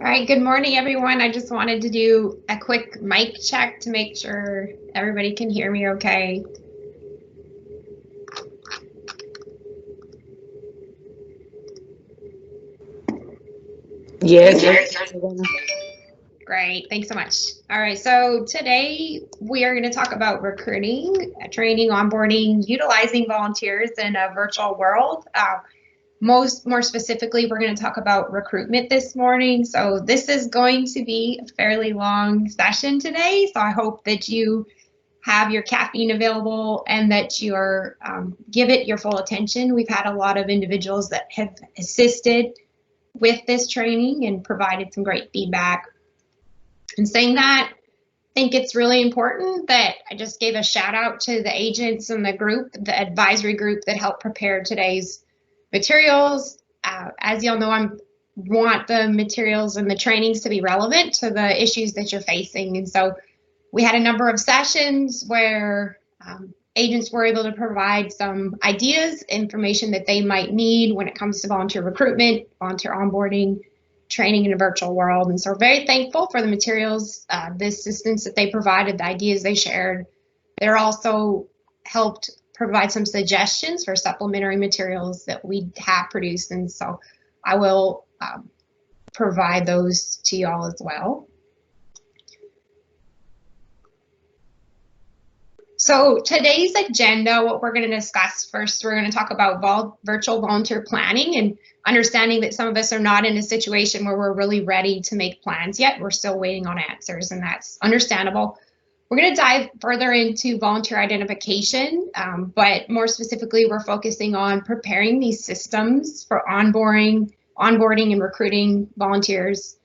All right, good morning, everyone. I just wanted to do a quick mic check to make sure everybody can hear me okay. Yes. Great, thanks so much. All right, so today we are going to talk about recruiting, training, onboarding, utilizing volunteers in a virtual world. More specifically, we're going to talk about recruitment this morning. So this is going to be a fairly long session today. So I hope that you have your caffeine available and that you're give it your full attention. We've had a lot of individuals that have assisted with this training and provided some great feedback. And saying that, I think it's really important that I just gave a shout out to the agents and the group, the advisory group that helped prepare today's materials. As y'all know, I want the materials and the trainings to be relevant to the issues that you're facing. And so we had a number of sessions where agents were able to provide some ideas, information that they might need when it comes to volunteer recruitment, volunteer onboarding, training in a virtual world. And so we're very thankful for the materials, the assistance that they provided, the ideas they shared. They're also helped provide some suggestions for supplementary materials that we have produced. And so I will provide those to y'all as well. So today's agenda, what we're going to discuss first, we're going to talk about virtual volunteer planning and understanding that some of us are not in a situation where we're really ready to make plans yet. We're still waiting on answers, and that's understandable. We're going to dive further into volunteer identification, but more specifically, we're focusing on preparing these systems for onboarding and recruiting volunteers,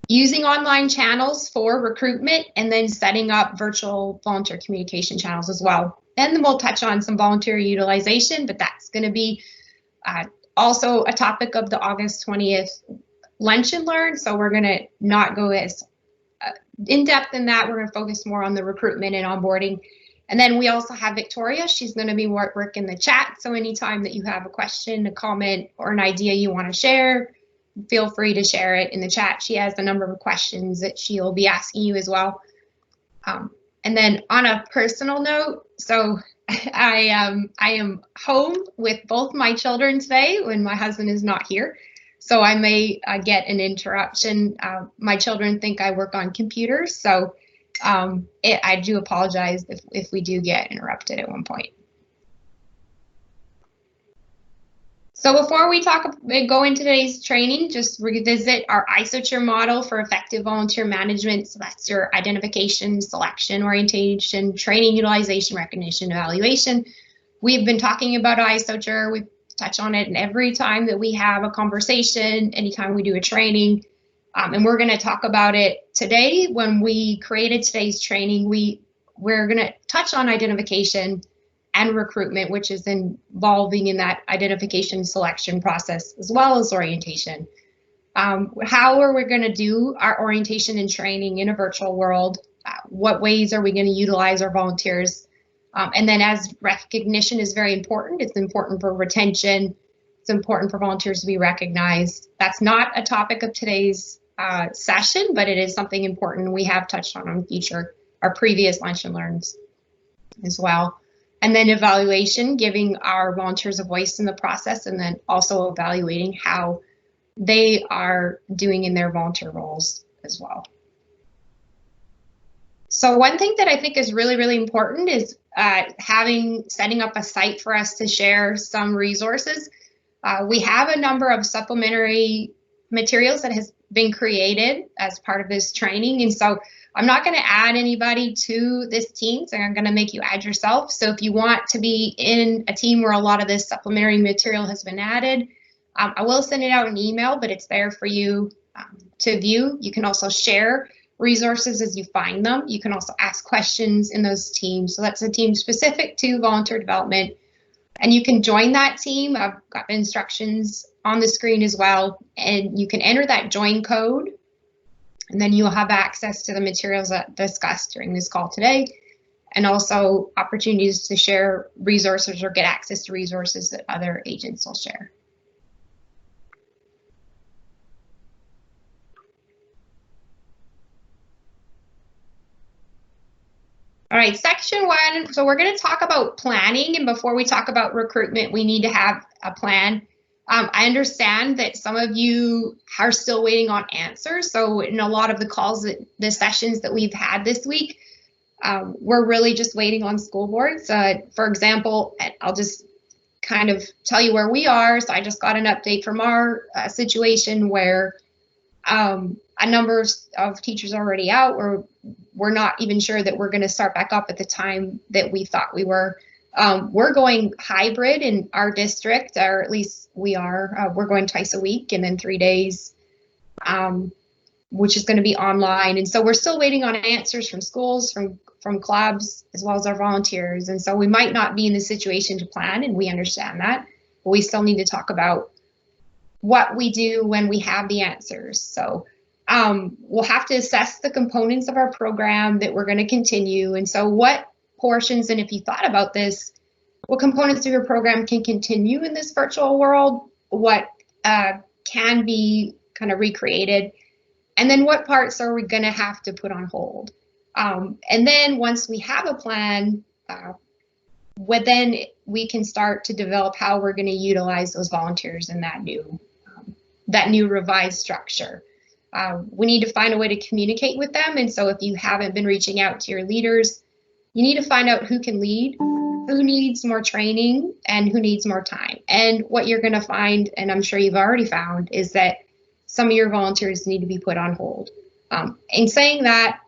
using online channels for recruitment, and then setting up virtual volunteer communication channels as well. And then we'll touch on some volunteer utilization, but that's going to be also a topic of the August 20th Lunch and Learn. So we're going to not go as in depth in that. We're going to focus more on the recruitment and onboarding. And then we also have Victoria. She's going to be working the chat. So anytime that you have a question, a comment, or an idea you want to share, feel free to share it in the chat. She has a number of questions that she'll be asking you as well. And then on a personal note, so I am home with both my children today when my husband is not here. So I may get an interruption. My children think I work on computers. So I do apologize if we do get interrupted at one point. So before we go into today's training, just revisit our isochore model for effective volunteer management. So that's your identification, selection, orientation, training, utilization, recognition, evaluation. We've been talking about isochore. We touch on it, and every time that we have a conversation, anytime we do a training, and we're going to talk about it today. When we created today's training, we're going to touch on identification and recruitment, which is involving in that identification selection process, as well as orientation. How are we going to do our orientation and training in a virtual world? What ways are we going to utilize our volunteers? And then as recognition is very important, it's important for retention. It's important for volunteers to be recognized. That's not a topic of today's session, but it is something important we have touched on our previous Lunch and Learns as well. And then evaluation, giving our volunteers a voice in the process, and then also evaluating how they are doing in their volunteer roles as well. So one thing that I think is really, really important is setting up a site for us to share some resources. We have a number of supplementary materials that has been created as part of this training, and so I'm not going to add anybody to this team, so I'm going to make you add yourself. So if you want to be in a team where a lot of this supplementary material has been added, I will send it out in email, but it's there for you to view. You can also share resources as you find them. You can also ask questions in those teams. So that's a team specific to volunteer development. And you can join that team. I've got the instructions on the screen as well. And you can enter that join code, and then you'll have access to the materials that discussed during this call today, and also opportunities to share resources or get access to resources that other agents will share. All right, section 1. So we're going to talk about planning, and before we talk about recruitment, we need to have a plan. I understand that some of you are still waiting on answers. So in a lot of the calls, the sessions that we've had this week, we're really just waiting on school boards. For example, I'll just kind of tell you where we are. So I just got an update from our situation where a number of teachers are already out, or we're not even sure that we're going to start back up at the time that we thought we were. We're going hybrid in our district, or at least we are. We're going twice a week and then 3 days, which is going to be online. And so we're still waiting on answers from schools, from clubs, as well as our volunteers. And so we might not be in the situation to plan, and we understand that, but we still need to talk about what we do when we have the answers. So we'll have to assess the components of our program that we're going to continue. And so what portions, and if you thought about this, what components of your program can continue in this virtual world, what can be kind of recreated, and then what parts are we going to have to put on hold. And then once we have a plan, then we can start to develop how we're going to utilize those volunteers in that new revised structure. We need to find a way to communicate with them. And so if you haven't been reaching out to your leaders, you need to find out who can lead, who needs more training, and who needs more time. And what you're going to find, and I'm sure you've already found, is that some of your volunteers need to be put on hold. In saying that,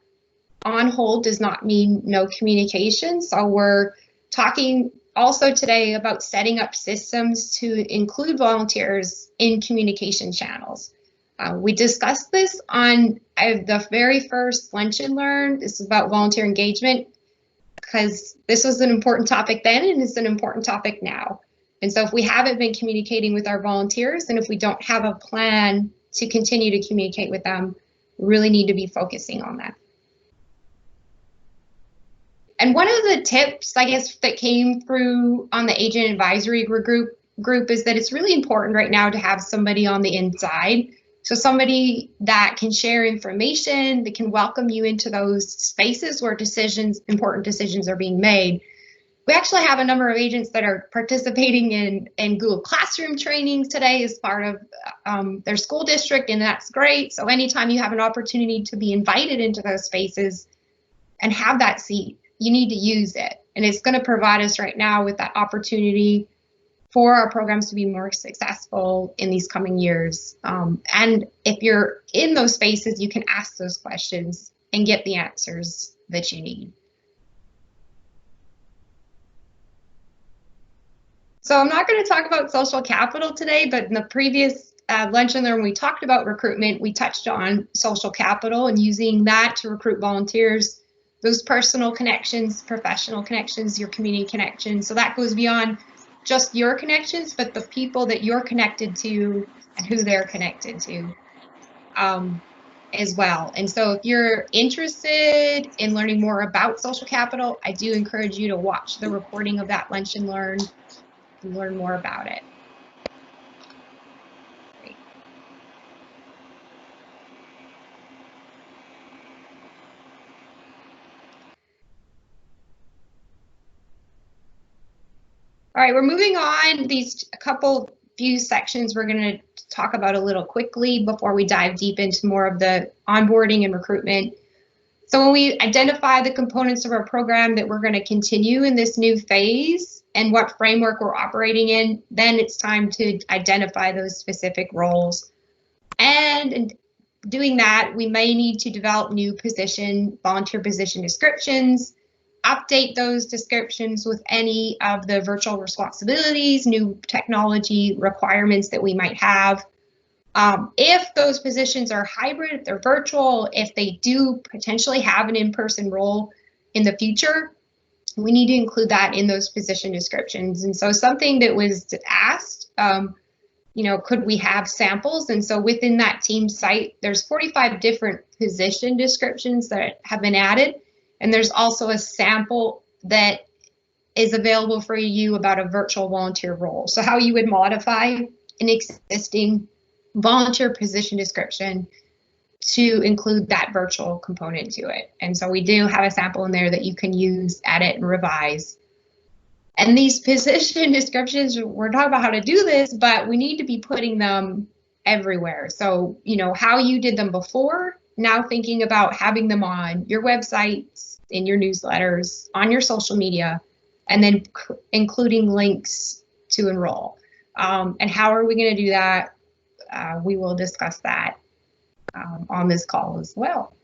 on hold does not mean no communication. So we're talking also today about setting up systems to include volunteers in communication channels. We discussed this on the very first Lunch and Learn. This is about volunteer engagement, because this was an important topic then and it's an important topic now. And so if we haven't been communicating with our volunteers, and if we don't have a plan to continue to communicate with them, we really need to be focusing on that. And one of the tips, I guess, that came through on the agent advisory group is that it's really important right now to have somebody on the inside. So somebody that can share information, that can welcome you into those spaces where important decisions are being made. We actually have a number of agents that are participating in Google Classroom trainings today as part of their school district, and that's great. So anytime you have an opportunity to be invited into those spaces and have that seat, you need to use it. And it's going to provide us right now with that opportunity for our programs to be more successful in these coming years. And if you're in those spaces, you can ask those questions and get the answers that you need. So I'm not going to talk about social capital today, but in the previous Lunch and Learn, we talked about recruitment. We touched on social capital and using that to recruit volunteers, those personal connections, professional connections, your community connections. So that goes beyond just your connections, but the people that you're connected to and who they're connected to as well. And so if you're interested in learning more about social capital, I do encourage you to watch the recording of that Lunch and Learn and learn more about it. Great. All right, we're moving on. These few sections we're going to talk about a little quickly before we dive deep into more of the onboarding and recruitment. So when we identify the components of our program that we're going to continue in this new phase and what framework we're operating in, then it's time to identify those specific roles. And in doing that, we may need to develop new volunteer position descriptions, update those descriptions with any of the virtual responsibilities, new technology requirements that we might have. If those positions are hybrid, if they're virtual, if they do potentially have an in-person role in the future, we need to include that in those position descriptions. And so something that was asked, could we have samples? And so within that team site, there's 45 different position descriptions that have been added. And there's also a sample that is available for you about a virtual volunteer role. So how you would modify an existing volunteer position description to include that virtual component to it. And so we do have a sample in there that you can use, edit, and revise. And these position descriptions, we're talking about how to do this, but we need to be putting them everywhere. So, you know, how you did them before, now thinking about having them on your websites, in your newsletters, on your social media, and then including links to enroll. And how are we going to do that? We will discuss that on this call as well.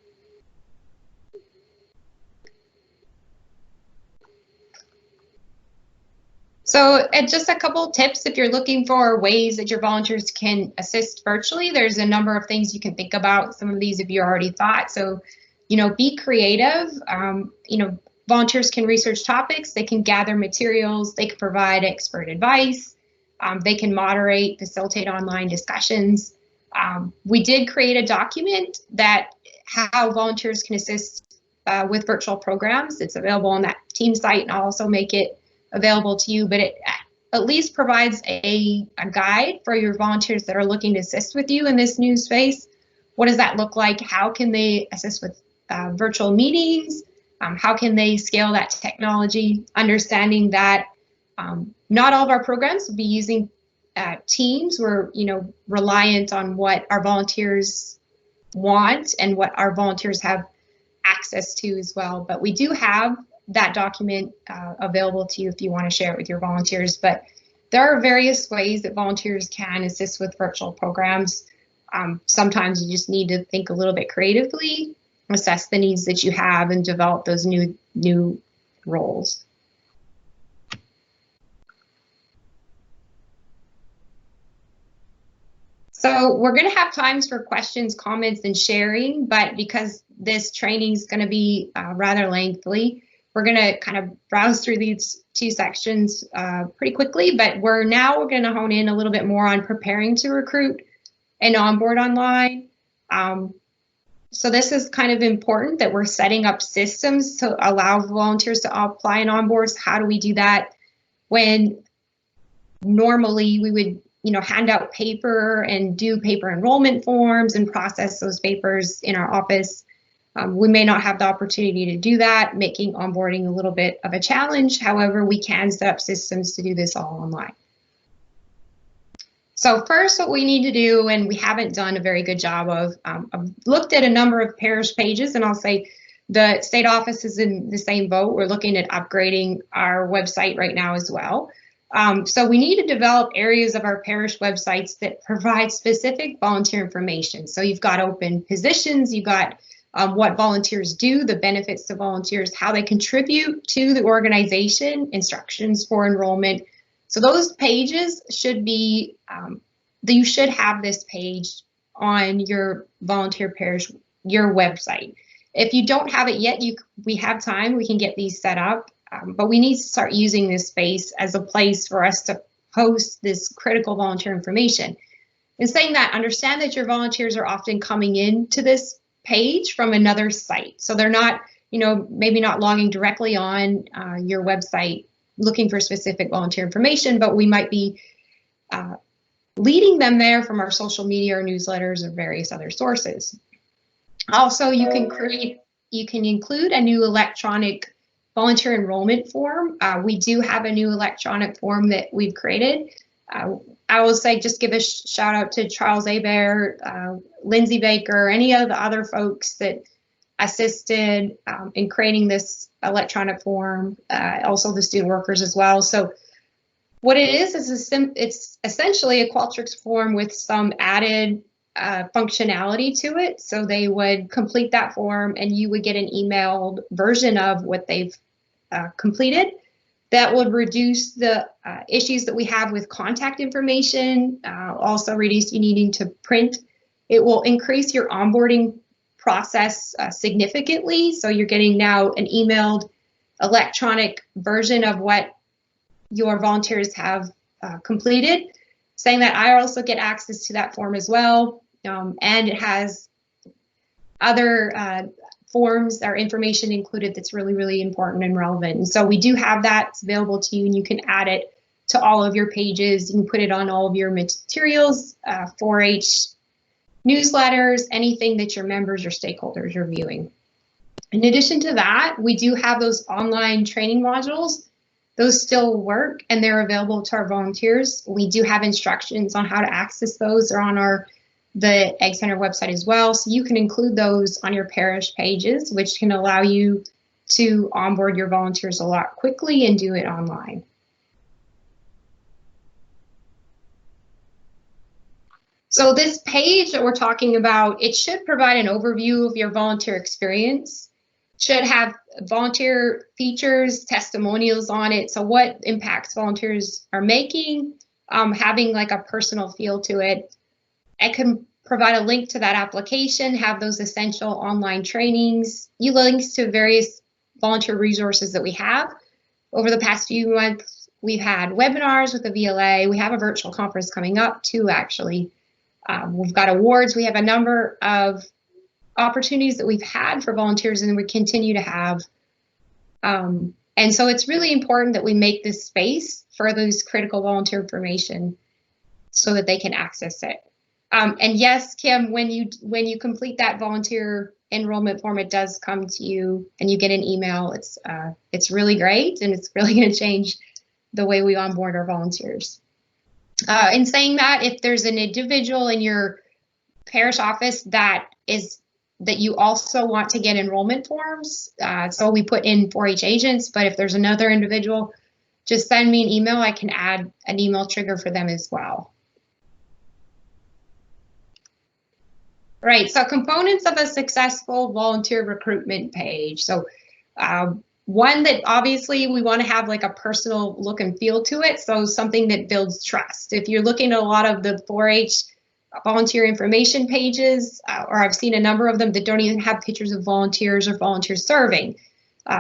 So just a couple tips if you're looking for ways that your volunteers can assist virtually. There's a number of things you can think about. Some of these have you already thought. So, you know, be creative. You know, volunteers can research topics, they can gather materials, they can provide expert advice, they can moderate, facilitate online discussions. We did create a document that how volunteers can assist with virtual programs. It's available on that team site, and I'll also make it available to you, but it at least provides a guide for your volunteers that are looking to assist with you in this new space. What does that look like? How can they assist with virtual meetings? How can they scale that technology? Understanding that not all of our programs will be using Teams. We're, you know, reliant on what our volunteers want and what our volunteers have access to as well. But we do have that document available to you if you want to share it with your volunteers. But there are various ways that volunteers can assist with virtual programs. Sometimes you just need to think a little bit creatively, assess the needs that you have, and develop those new roles. So we're going to have times for questions, comments, and sharing, but because this training is going to be rather lengthy, we're going to kind of browse through these two sections pretty quickly, but we're going to hone in a little bit more on preparing to recruit and onboard online. So this is kind of important that we're setting up systems to allow volunteers to apply and onboard. How do we do that when normally we would, you know, hand out paper and do paper enrollment forms and process those papers in our office? We may not have the opportunity to do that, making onboarding a little bit of a challenge. However, we can set up systems to do this all online. So first, what we need to do, and we haven't done a very good job of, I've looked at a number of parish pages, and I'll say the state office is in the same boat. We're looking at upgrading our website right now as well. So we need to develop areas of our parish websites that provide specific volunteer information. So you've got open positions, you've got what volunteers do, the benefits to volunteers, how they contribute to the organization, instructions for enrollment. So those pages should be, you should have this page on your volunteer parish, your website. If you don't have it yet, we have time, we can get these set up, but we need to start using this space as a place for us to post this critical volunteer information. In saying that, understand that your volunteers are often coming into this page from another site. So they're not, you know, maybe not logging directly on your website looking for specific volunteer information, but we might be leading them there from our social media or newsletters or various other sources. Also, you can include a new electronic volunteer enrollment form. We do have a new electronic form that we've created. I will say, just give a shout out to Charles Hebert, Lindsay Baker, any of the other folks that assisted in creating this electronic form, also the student workers as well. So what it is it's essentially a Qualtrics form with some added functionality to it. So they would complete that form and you would get an emailed version of what they've completed. That would reduce the issues that we have with contact information, also reduce you needing to print. It will increase your onboarding process significantly. So you're getting now an emailed electronic version of what your volunteers have completed. Saying that, I also get access to that form as well. And it has other forms or information included that's really, really important and relevant. And so we do have that. It's available to you, and you can add it to all of your pages. You can put it on all of your materials, 4-H newsletters, anything that your members or stakeholders are viewing. In addition to that, we do have those online training modules. Those still work and they're available to our volunteers. We do have instructions on how to access those. They're on the Egg Center website as well. So you can include those on your parish pages, which can allow you to onboard your volunteers a lot quickly and do it online. So this page that we're talking about, it should provide an overview of your volunteer experience. Should have volunteer features, testimonials on it. So what impacts volunteers are making, having like a personal feel to it. I can provide a link to that application, have those essential online trainings, links to various volunteer resources that we have. Over the past few months, we've had webinars with the VLA. We have a virtual conference coming up too, actually. We've got awards. We have a number of opportunities that we've had for volunteers and we continue to have. And so it's really important that we make this space for those critical volunteer information so that they can access it. And yes, Kim, when you complete that volunteer enrollment form, it does come to you and you get an email. It's really great and it's really going to change the way we onboard our volunteers. In saying that, if there's an individual in your parish office that you also want to get enrollment forms, so we put in 4-H agents, but if there's another individual, just send me an email. I can add an email trigger for them as well. Right, so components of a successful volunteer recruitment page. So one that obviously we want to have like a personal look and feel to it. So something that builds trust. If you're looking at a lot of the 4-H volunteer information pages, or I've seen a number of them that don't even have pictures of volunteers or volunteers serving.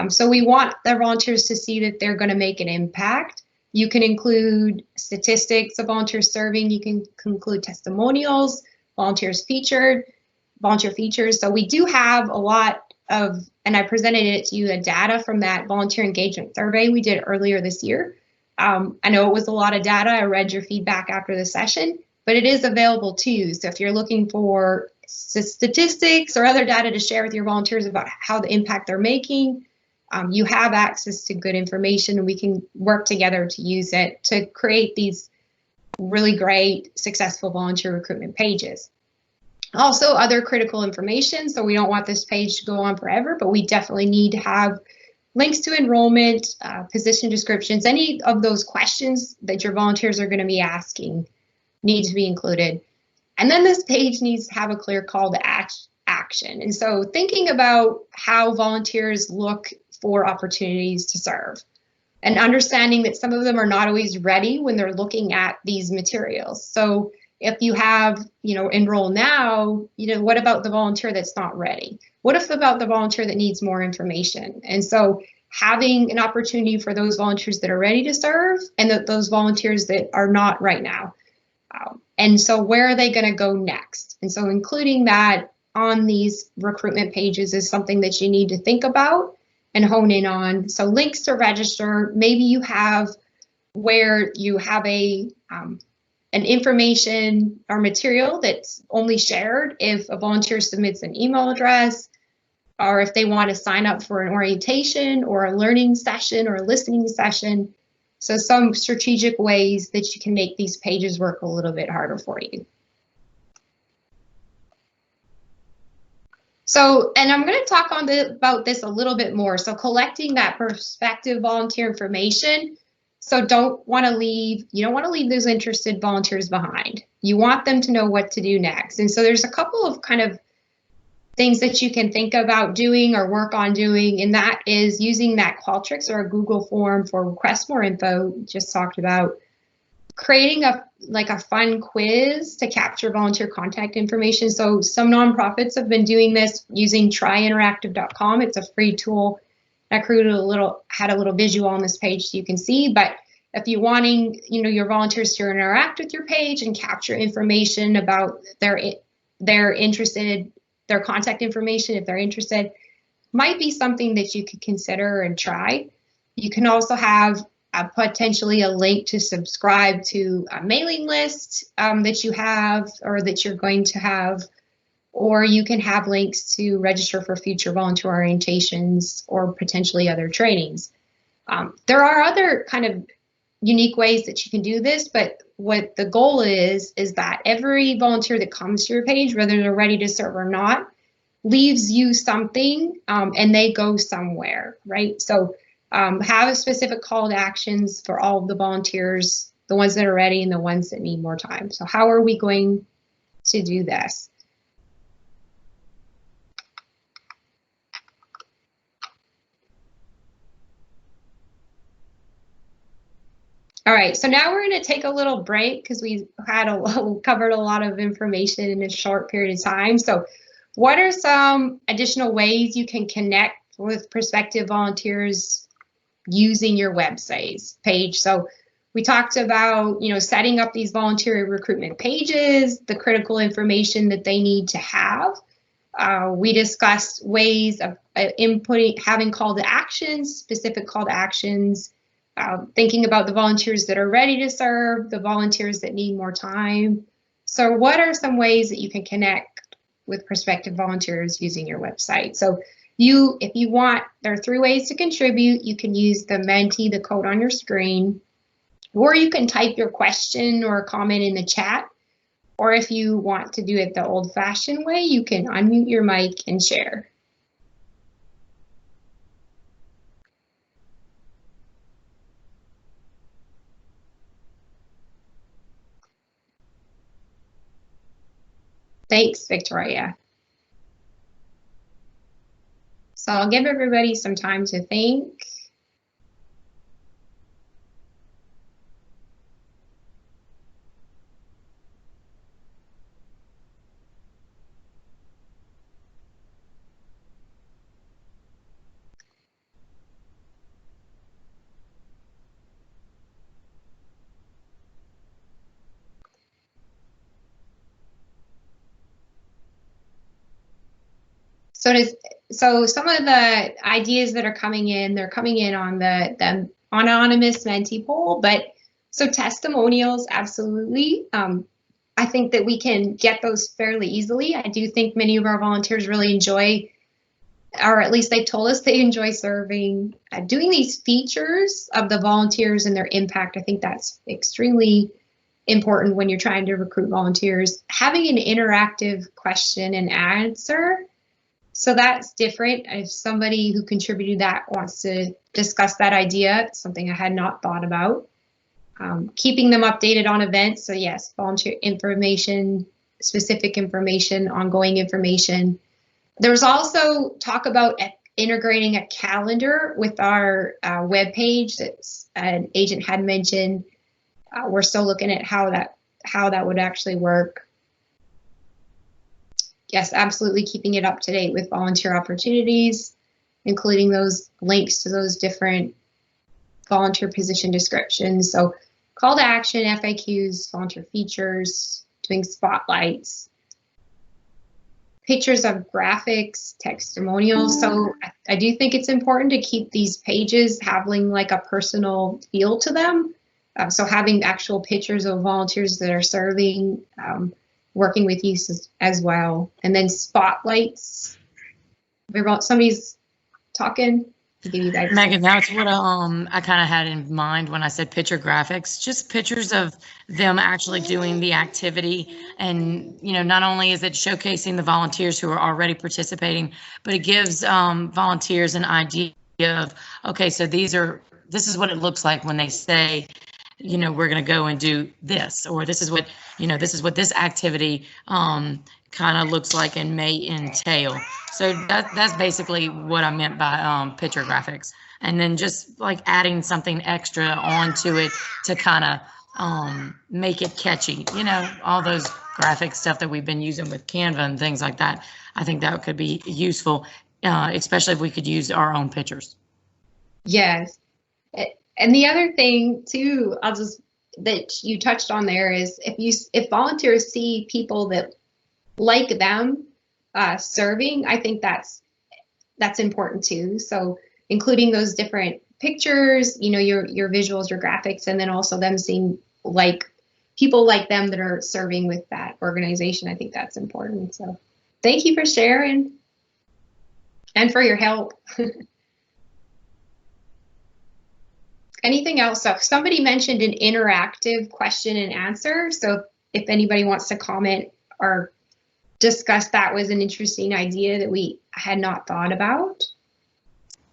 So we want the volunteers to see that they're going to make an impact. You can include statistics of volunteers serving. You can include testimonials, volunteer features. So we do have a lot of, and I presented it to you, the data from that volunteer engagement survey we did earlier this year. I know it was a lot of data. I read your feedback after the session, but it is available to you. So if you're looking for statistics or other data to share with your volunteers about how the impact they're making, you have access to good information and we can work together to use it to create these really great, successful volunteer recruitment pages. Also, other critical information. So we don't want this page to go on forever, but we definitely need to have links to enrollment, position descriptions, any of those questions that your volunteers are going to be asking need to be included. And then this page needs to have a clear call to action. And so thinking about how volunteers look for opportunities to serve and understanding that some of them are not always ready when they're looking at these materials. So if you have, enroll now, what about the volunteer that's not ready? What if about the volunteer that needs more information? And so having an opportunity for those volunteers that are ready to serve and those volunteers that are not right now. And so where are they going to go next? And so including that on these recruitment pages is something that you need to think about and hone in on. So links to register, maybe you have where you have an information or material that's only shared if a volunteer submits an email address, or if they want to sign up for an orientation or a learning session or a listening session. So some strategic ways that you can make these pages work a little bit harder for you. So, and I'm going to talk about this a little bit more. So collecting that prospective volunteer information. So you don't want to leave those interested volunteers behind. You want them to know what to do next. And so there's a couple of kind of things that you can think about doing or work on doing, and that is using that Qualtrics or a Google form for request more info, just talked about. Creating a fun quiz to capture volunteer contact information. So some nonprofits have been doing this using tryinteractive.com. It's a free tool. I created had a little visual on this page so you can see, but if you're wanting, your volunteers to interact with your page and capture information about their contact information, if they're interested, might be something that you could consider and try. You can also have potentially a link to subscribe to a mailing list that you have or that you're going to have, or you can have links to register for future volunteer orientations or potentially other trainings. There are other kind of unique ways that you can do this, but what the goal is that every volunteer that comes to your page, whether they're ready to serve or not, leaves you something and they go somewhere, right? So have specific call to actions for all of the volunteers, the ones that are ready and the ones that need more time. So how are we going to do this? All right, so now we're going to take a little break because we had covered a lot of information in a short period of time. So what are some additional ways you can connect with prospective volunteers using your website page? So we talked about, setting up these volunteer recruitment pages, the critical information that they need to have. We discussed ways of inputting, having call to actions, specific call to actions, thinking about the volunteers that are ready to serve, the volunteers that need more time. So what are some ways that you can connect with prospective volunteers using your website? So if you want, there are 3 ways to contribute. You can use the Menti, the code on your screen, or you can type your question or comment in the chat. Or if you want to do it the old-fashioned way, you can unmute your mic and share. Thanks, Victoria. So I'll give everybody some time to think. So some of the ideas that are coming in, they're coming in on the anonymous Menti poll, but so testimonials, absolutely. I think that we can get those fairly easily. I do think many of our volunteers really enjoy, or at least they've told us they enjoy serving. Doing these features of the volunteers and their impact, I think that's extremely important when you're trying to recruit volunteers. Having an interactive question and answer, so that's different. If somebody who contributed that wants to discuss that idea, it's something I had not thought about. Keeping them updated on events. So yes, volunteer information, specific information, ongoing information. There's also talk about integrating a calendar with our web page that an agent had mentioned. We're still looking at how that would actually work. Yes, absolutely keeping it up to date with volunteer opportunities, including those links to those different volunteer position descriptions. So call to action, FAQs, volunteer features, doing spotlights, pictures of graphics, testimonials. So I do think it's important to keep these pages having like a personal feel to them. So having actual pictures of volunteers that are serving, working with you as well. And then spotlights. Somebody's talking. Give you guys Megan, that's what I kind of had in mind when I said picture graphics, just pictures of them actually doing the activity. And, not only is it showcasing the volunteers who are already participating, but it gives volunteers an idea of, okay, so this is what it looks like when they say, we're going to go and do this, or this is what this activity kind of looks like and may entail. So that's basically what I meant by picture graphics. And then just like adding something extra onto it to kind of make it catchy, all those graphic stuff that we've been using with Canva and things like that. I think that could be useful, especially if we could use our own pictures. Yes. And the other thing too, that you touched on there is if volunteers see people that like them serving, I think that's important too. So including those different pictures, your visuals, your graphics, and then also them seeing like people like them that are serving with that organization. I think that's important. So thank you for sharing and for your help. Anything else? So somebody mentioned an interactive question and answer. So if anybody wants to comment or discuss, that was an interesting idea that we had not thought about.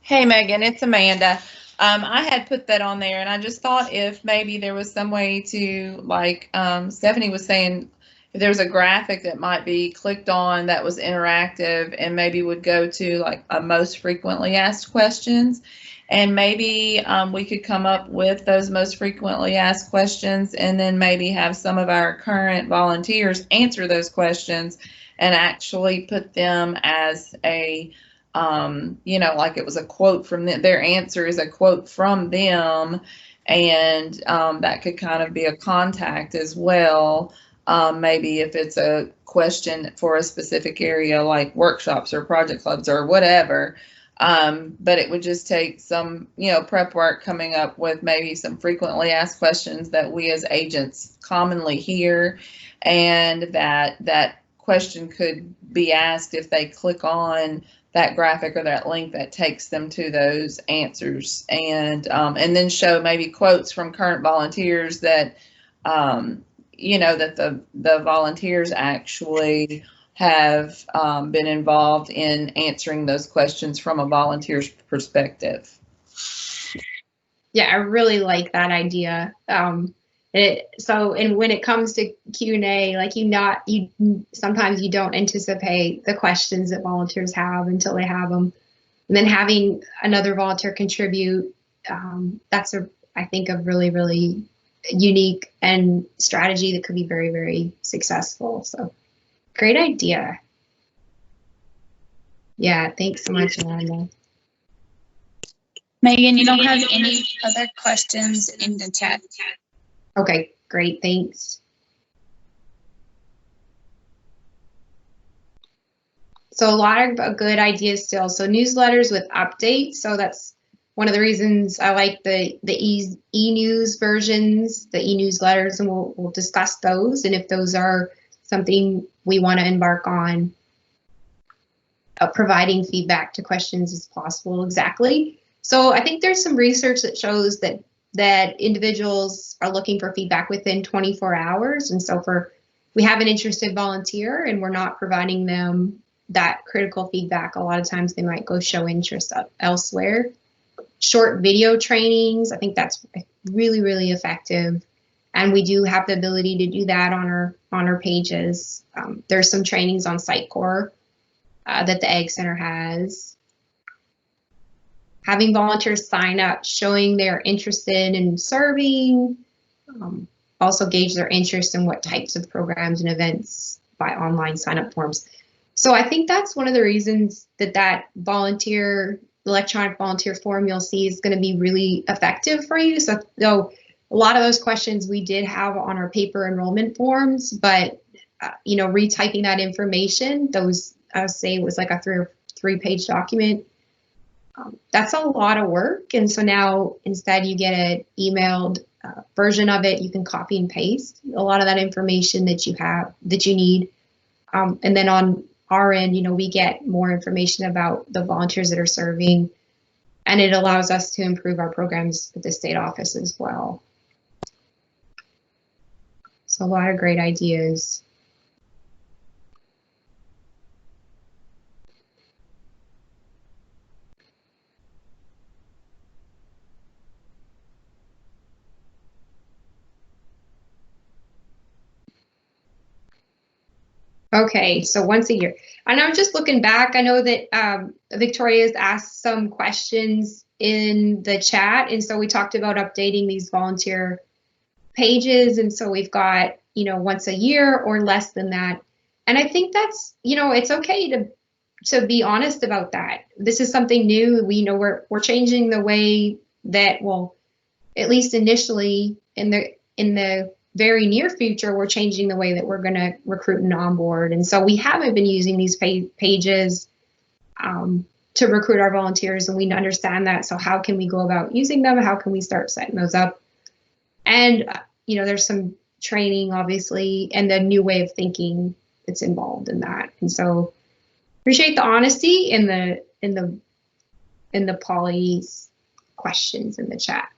Hey, Megan, it's Amanda. I had put that on there, and I just thought if maybe there was some way to, like Stephanie was saying, if there was a graphic that might be clicked on that was interactive and maybe would go to like a most frequently asked questions, and maybe we could come up with those most frequently asked questions, and then maybe have some of our current volunteers answer those questions and actually put them as a like it was a quote from them. Their answer is a quote from them, and that could kind of be a contact as well. Maybe if it's a question for a specific area like workshops or project clubs or whatever, but it would just take some, prep work coming up with maybe some frequently asked questions that we as agents commonly hear, and that question could be asked if they click on that graphic or that link that takes them to those answers, and then show maybe quotes from current volunteers that, that the volunteers actually have been involved in answering those questions from a volunteer's perspective. Yeah, I really like that idea. And when it comes to Q&A, like sometimes you don't anticipate the questions that volunteers have until they have them. And then having another volunteer contribute, that's I think a really, really unique and strategy that could be very, very successful. So great idea. Yeah, thanks so much, Amanda. Megan, you don't have any other questions in the chat. Okay, great, thanks. So a lot of good ideas still. So newsletters with updates. So that's one of the reasons I like the e-news versions, the e-newsletters, and we'll discuss those. And if those are something we want to embark on, providing feedback to questions as possible. Exactly. So I think there's some research that shows that individuals are looking for feedback within 24 hours. And so we have an interested volunteer and we're not providing them that critical feedback, a lot of times they might go show interest elsewhere. Short video trainings, I think that's really, really effective. And we do have the ability to do that on our pages. There's some trainings on Sitecore that the Ag Center has. Having volunteers sign up, showing they're interested in serving, also gauge their interest in what types of programs and events by online sign-up forms. So I think that's one of the reasons that electronic volunteer form you'll see is going to be really effective for you. So though a lot of those questions we did have on our paper enrollment forms, but retyping that information, I would say it was like a three-page document. That's a lot of work, and so now instead you get an emailed version of it. You can copy and paste a lot of that information that you need, and then on our end, we get more information about the volunteers that are serving, and it allows us to improve our programs at the state office as well. So a lot of great ideas. Okay, so once a year. And I'm just looking back. I know that Victoria's asked some questions in the chat. And so we talked about updating these volunteer pages. And so we've got, once a year or less than that. And I think that's, it's okay to be honest about that. This is something new. We know we're changing the way that, well, at least initially in the very near future, we're changing the way that we're going to recruit and onboard. And so we haven't been using these pages to recruit our volunteers, and we understand that. So how can we go about using them? How can we start setting those up? And, there's some training, obviously, and the new way of thinking that's involved in that. And so appreciate the honesty in the Polly's questions in the chat.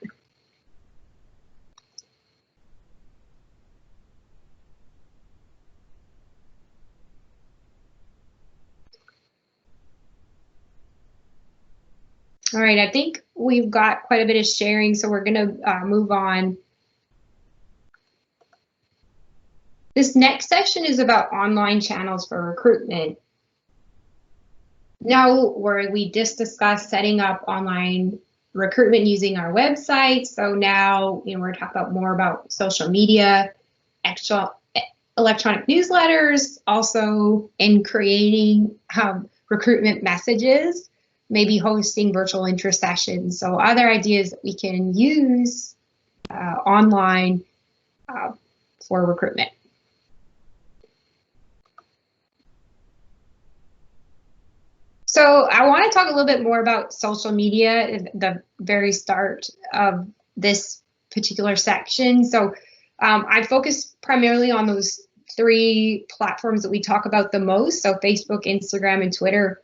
All right, I think we've got quite a bit of sharing, so we're going to move on. This next section is about online channels for recruitment. Now, where we just discussed setting up online recruitment using our website. So now, we're talking more about social media, extra electronic newsletters, also in creating recruitment messages, maybe hosting virtual intercessions. So other ideas that we can use online for recruitment. So I want to talk a little bit more about social media at the very start of this particular section. So I focus primarily on those 3 platforms that we talk about the most. So Facebook, Instagram, and Twitter.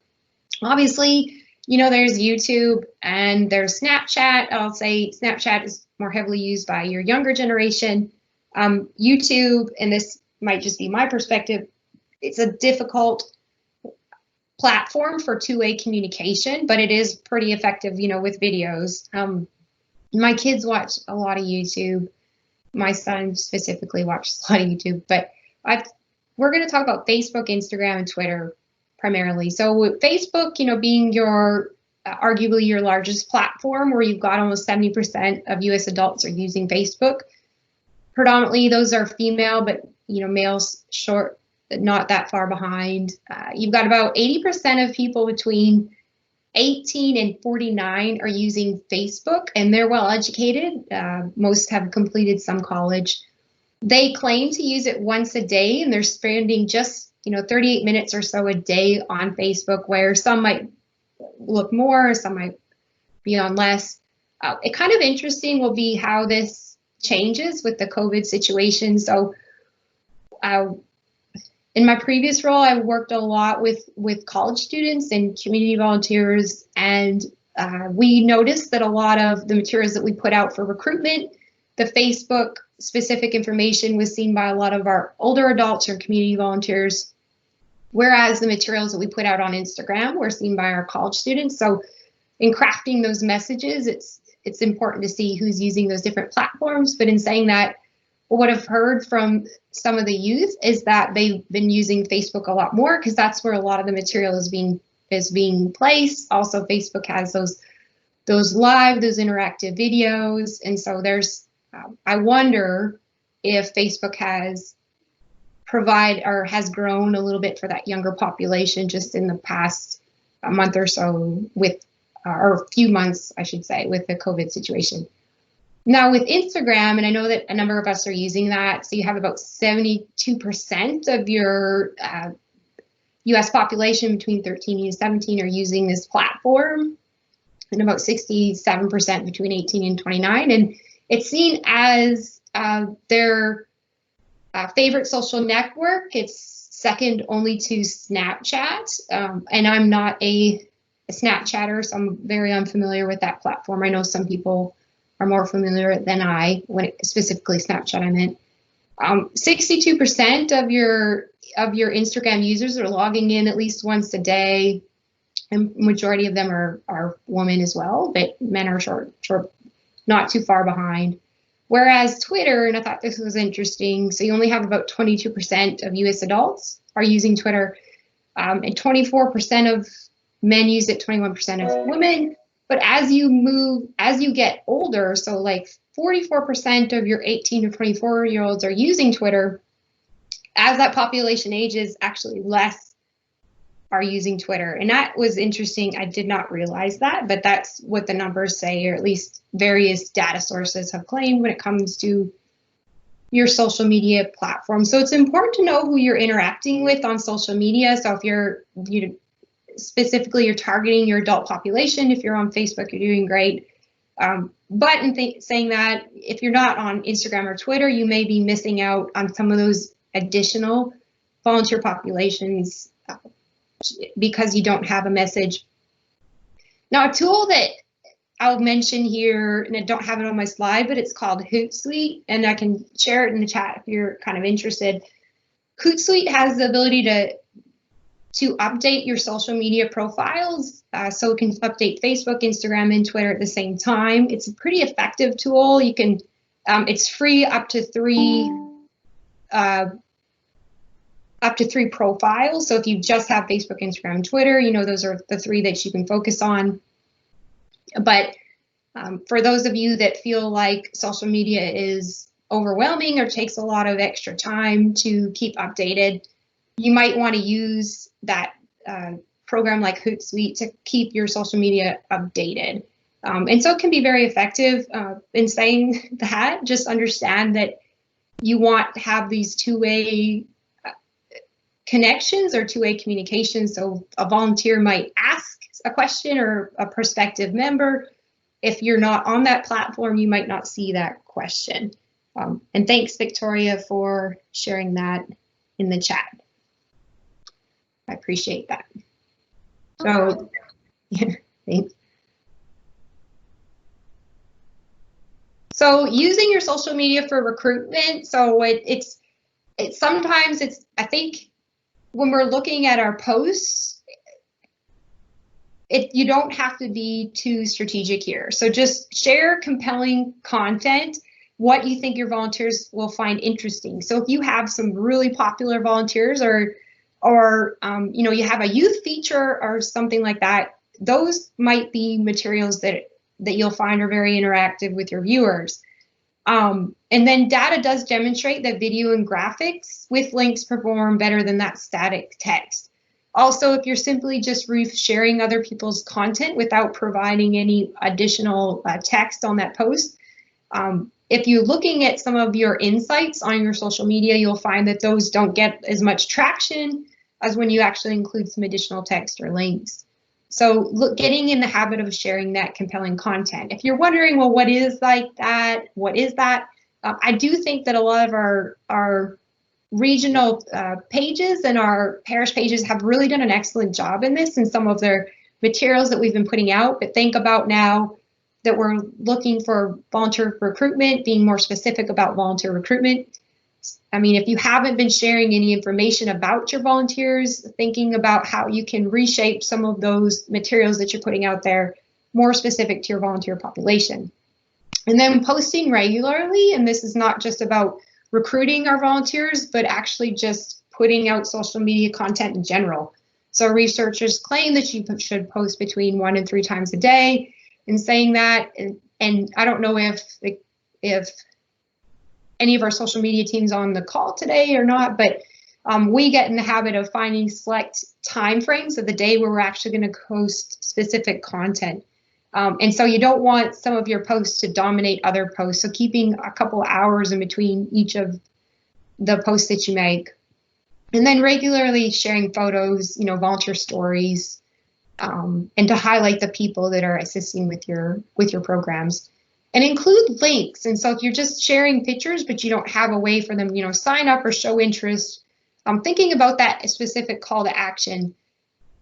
Obviously, there's YouTube and there's Snapchat. I'll say Snapchat is more heavily used by your younger generation. YouTube, and this might just be my perspective, it's a difficult platform for two-way communication, but it is pretty effective, with videos. My kids watch a lot of YouTube. My son specifically watches a lot of YouTube, but we're going to talk about Facebook, Instagram, and Twitter primarily. So with Facebook, being your arguably your largest platform, where you've got almost 70% of US adults are using Facebook. Predominantly those are female, but males not that far behind. You've got about 80% of people between 18 and 49 are using Facebook, and they're well educated. Most have completed some college. They claim to use it once a day, and they're spending just 38 minutes or so a day on Facebook, where some might look more, some might be on less. It kind of interesting will be how this changes with the COVID situation. So in my previous role, I worked a lot with college students and community volunteers, and we noticed that a lot of the materials that we put out for recruitment, the Facebook specific information was seen by a lot of our older adults or community volunteers, whereas the materials that we put out on Instagram were seen by our college students. So in crafting those messages, it's important to see who's using those different platforms. But in saying that, what I've heard from some of the youth is that they've been using Facebook a lot more, because that's where a lot of the material is being placed. Also, Facebook has those interactive videos, and so there's I wonder if Facebook has grown a little bit for that younger population just in the past month or so or a few months, I should say, with the COVID situation. Now with Instagram, and I know that a number of us are using that, so you have about 72% of your US population between 13 and 17 are using this platform, and about 67% between 18 and 29. And it's seen as their favorite social network. It's second only to Snapchat. And I'm not a Snapchatter, so I'm very unfamiliar with that platform. I know some people are more familiar than I, specifically Snapchat I meant. 62% of your Instagram users are logging in at least once a day, and majority of them are women as well, but men are short, not too far behind. Whereas Twitter, and I thought this was interesting, so you only have about 22% of US adults are using Twitter, and 24% of men use it, 21% of women. But as you get older, so like 44% of your 18 to 24-year-olds are using Twitter. As that population ages, actually less are using Twitter. And that was interesting. I did not realize that, but that's what the numbers say, or at least various data sources have claimed when it comes to your social media platform. So it's important to know who you're interacting with on social media. So if you're specifically you're targeting your adult population. If you're on Facebook, you're doing great. But in saying that, if you're not on Instagram or Twitter, you may be missing out on some of those additional volunteer populations because you don't have a message. Now, a tool that I'll mention here, and I don't have it on my slide, but it's called Hootsuite, and I can share it in the chat if you're kind of interested. Hootsuite has the ability to update your social media profiles, so it can update Facebook, Instagram, and Twitter at the same time. It's a pretty effective tool. You can, it's free up to three profiles. So if you just have Facebook, Instagram, and Twitter, you know, those are the three that you can focus on. But for those of you that feel like social media is overwhelming or takes a lot of extra time to keep updated, you might want to use that program like Hootsuite to keep your social media updated. And so it can be very effective. In saying that, just understand that you want to have these two-way connections or two-way communication. So a volunteer might ask a question, or a prospective member. If you're not on that platform, you might not see that question. And thanks, Victoria, for sharing that in the chat. I appreciate that. So, yeah, thanks. So using your social media for recruitment. So it's sometimes I think when we're looking at our posts, you don't have to be too strategic here. So just share compelling content, what you think your volunteers will find interesting. So if you have some really popular volunteers, or you know, you have a youth feature or something like that, those might be materials that you'll find are very interactive with your viewers. And then data does demonstrate that video and graphics with links perform better than that static text. Also, if you're simply just sharing other people's content without providing any additional text on that post, if you're looking at some of your insights on your social media, you'll find that those don't get as much traction as when you actually include some additional text or links. So getting in the habit of sharing that compelling content. If you're wondering, well, what is like that? What is that? I do think that a lot of our regional pages and our parish pages have really done an excellent job in this in some of their materials that we've been putting out. But think about now that we're looking for volunteer recruitment, being more specific about volunteer recruitment. I mean, if you haven't been sharing any information about your volunteers, thinking about how you can reshape some of those materials that you're putting out there more specific to your volunteer population. And then posting regularly, and this is not just about recruiting our volunteers, but actually just putting out social media content in general. So researchers claim that you should post between 1 and 3 times a day. In saying that, and I don't know if any of our social media teams on the call today or not, but we get in the habit of finding select time frames of the day where we're actually going to post specific content. And so you don't want some of your posts to dominate other posts. So keeping a couple hours in between each of the posts that you make. And then regularly sharing photos, you know, volunteer stories, and to highlight the people that are assisting with your programs. And include links. And so if you're just sharing pictures, but you don't have a way for them, you know, sign up or show interest, thinking about that specific call to action.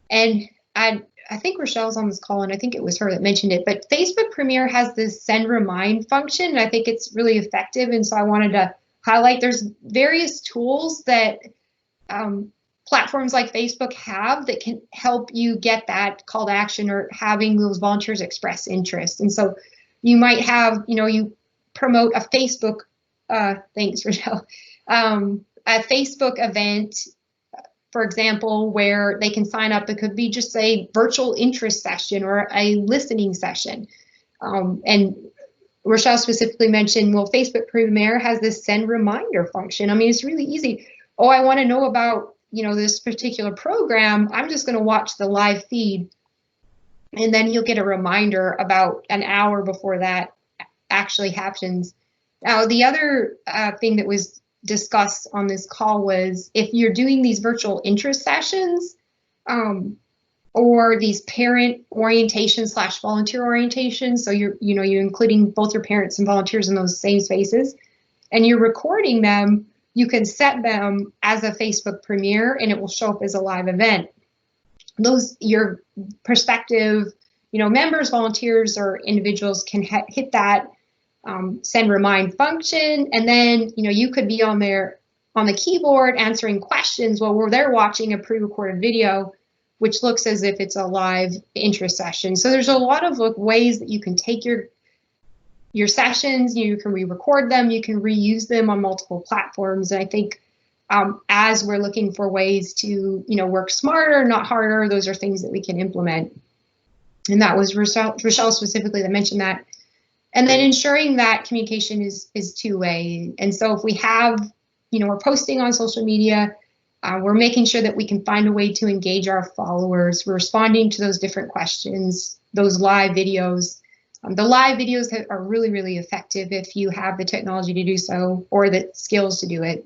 And I think Rochelle's on this call, and I think it was her that mentioned it, but Facebook Premier has this send remind function, and I think it's really effective. And so I wanted to highlight there's various tools that platforms like Facebook have that can help you get that call to action or having those volunteers express interest. And so you might have, you know, you promote a Facebook, thanks, Rochelle, a Facebook event, for example, where they can sign up. It could be just a virtual interest session or a listening session. And Rochelle specifically mentioned, well, Facebook Premier has this send reminder function. I mean, it's really easy. Oh, I want to know about, you know, this particular program. I'm just going to watch the live feed. And then you'll get a reminder about an hour before that actually happens. Now, the other thing that was discussed on this call was if you're doing these virtual interest sessions, or these parent orientation / volunteer orientations. So you're including both your parents and volunteers in those same spaces, and you're recording them. You can set them as a Facebook premiere, and it will show up as a live event. Your prospective, members, volunteers, or individuals can hit that send remind function, and then you could be on the keyboard answering questions while they're watching a pre-recorded video, which looks as if it's a live interest session. So there's a lot of ways that you can take your sessions. You can re-record them, you can reuse them on multiple platforms. And I think as we're looking for ways to work smarter, not harder, those are things that we can implement. And that was Rochelle specifically that mentioned that. And then ensuring that communication is two-way. And so if we have, we're posting on social media, we're making sure that we can find a way to engage our followers. We're responding to those different questions, those live videos. The live videos are really, really effective if you have the technology to do so or the skills to do it.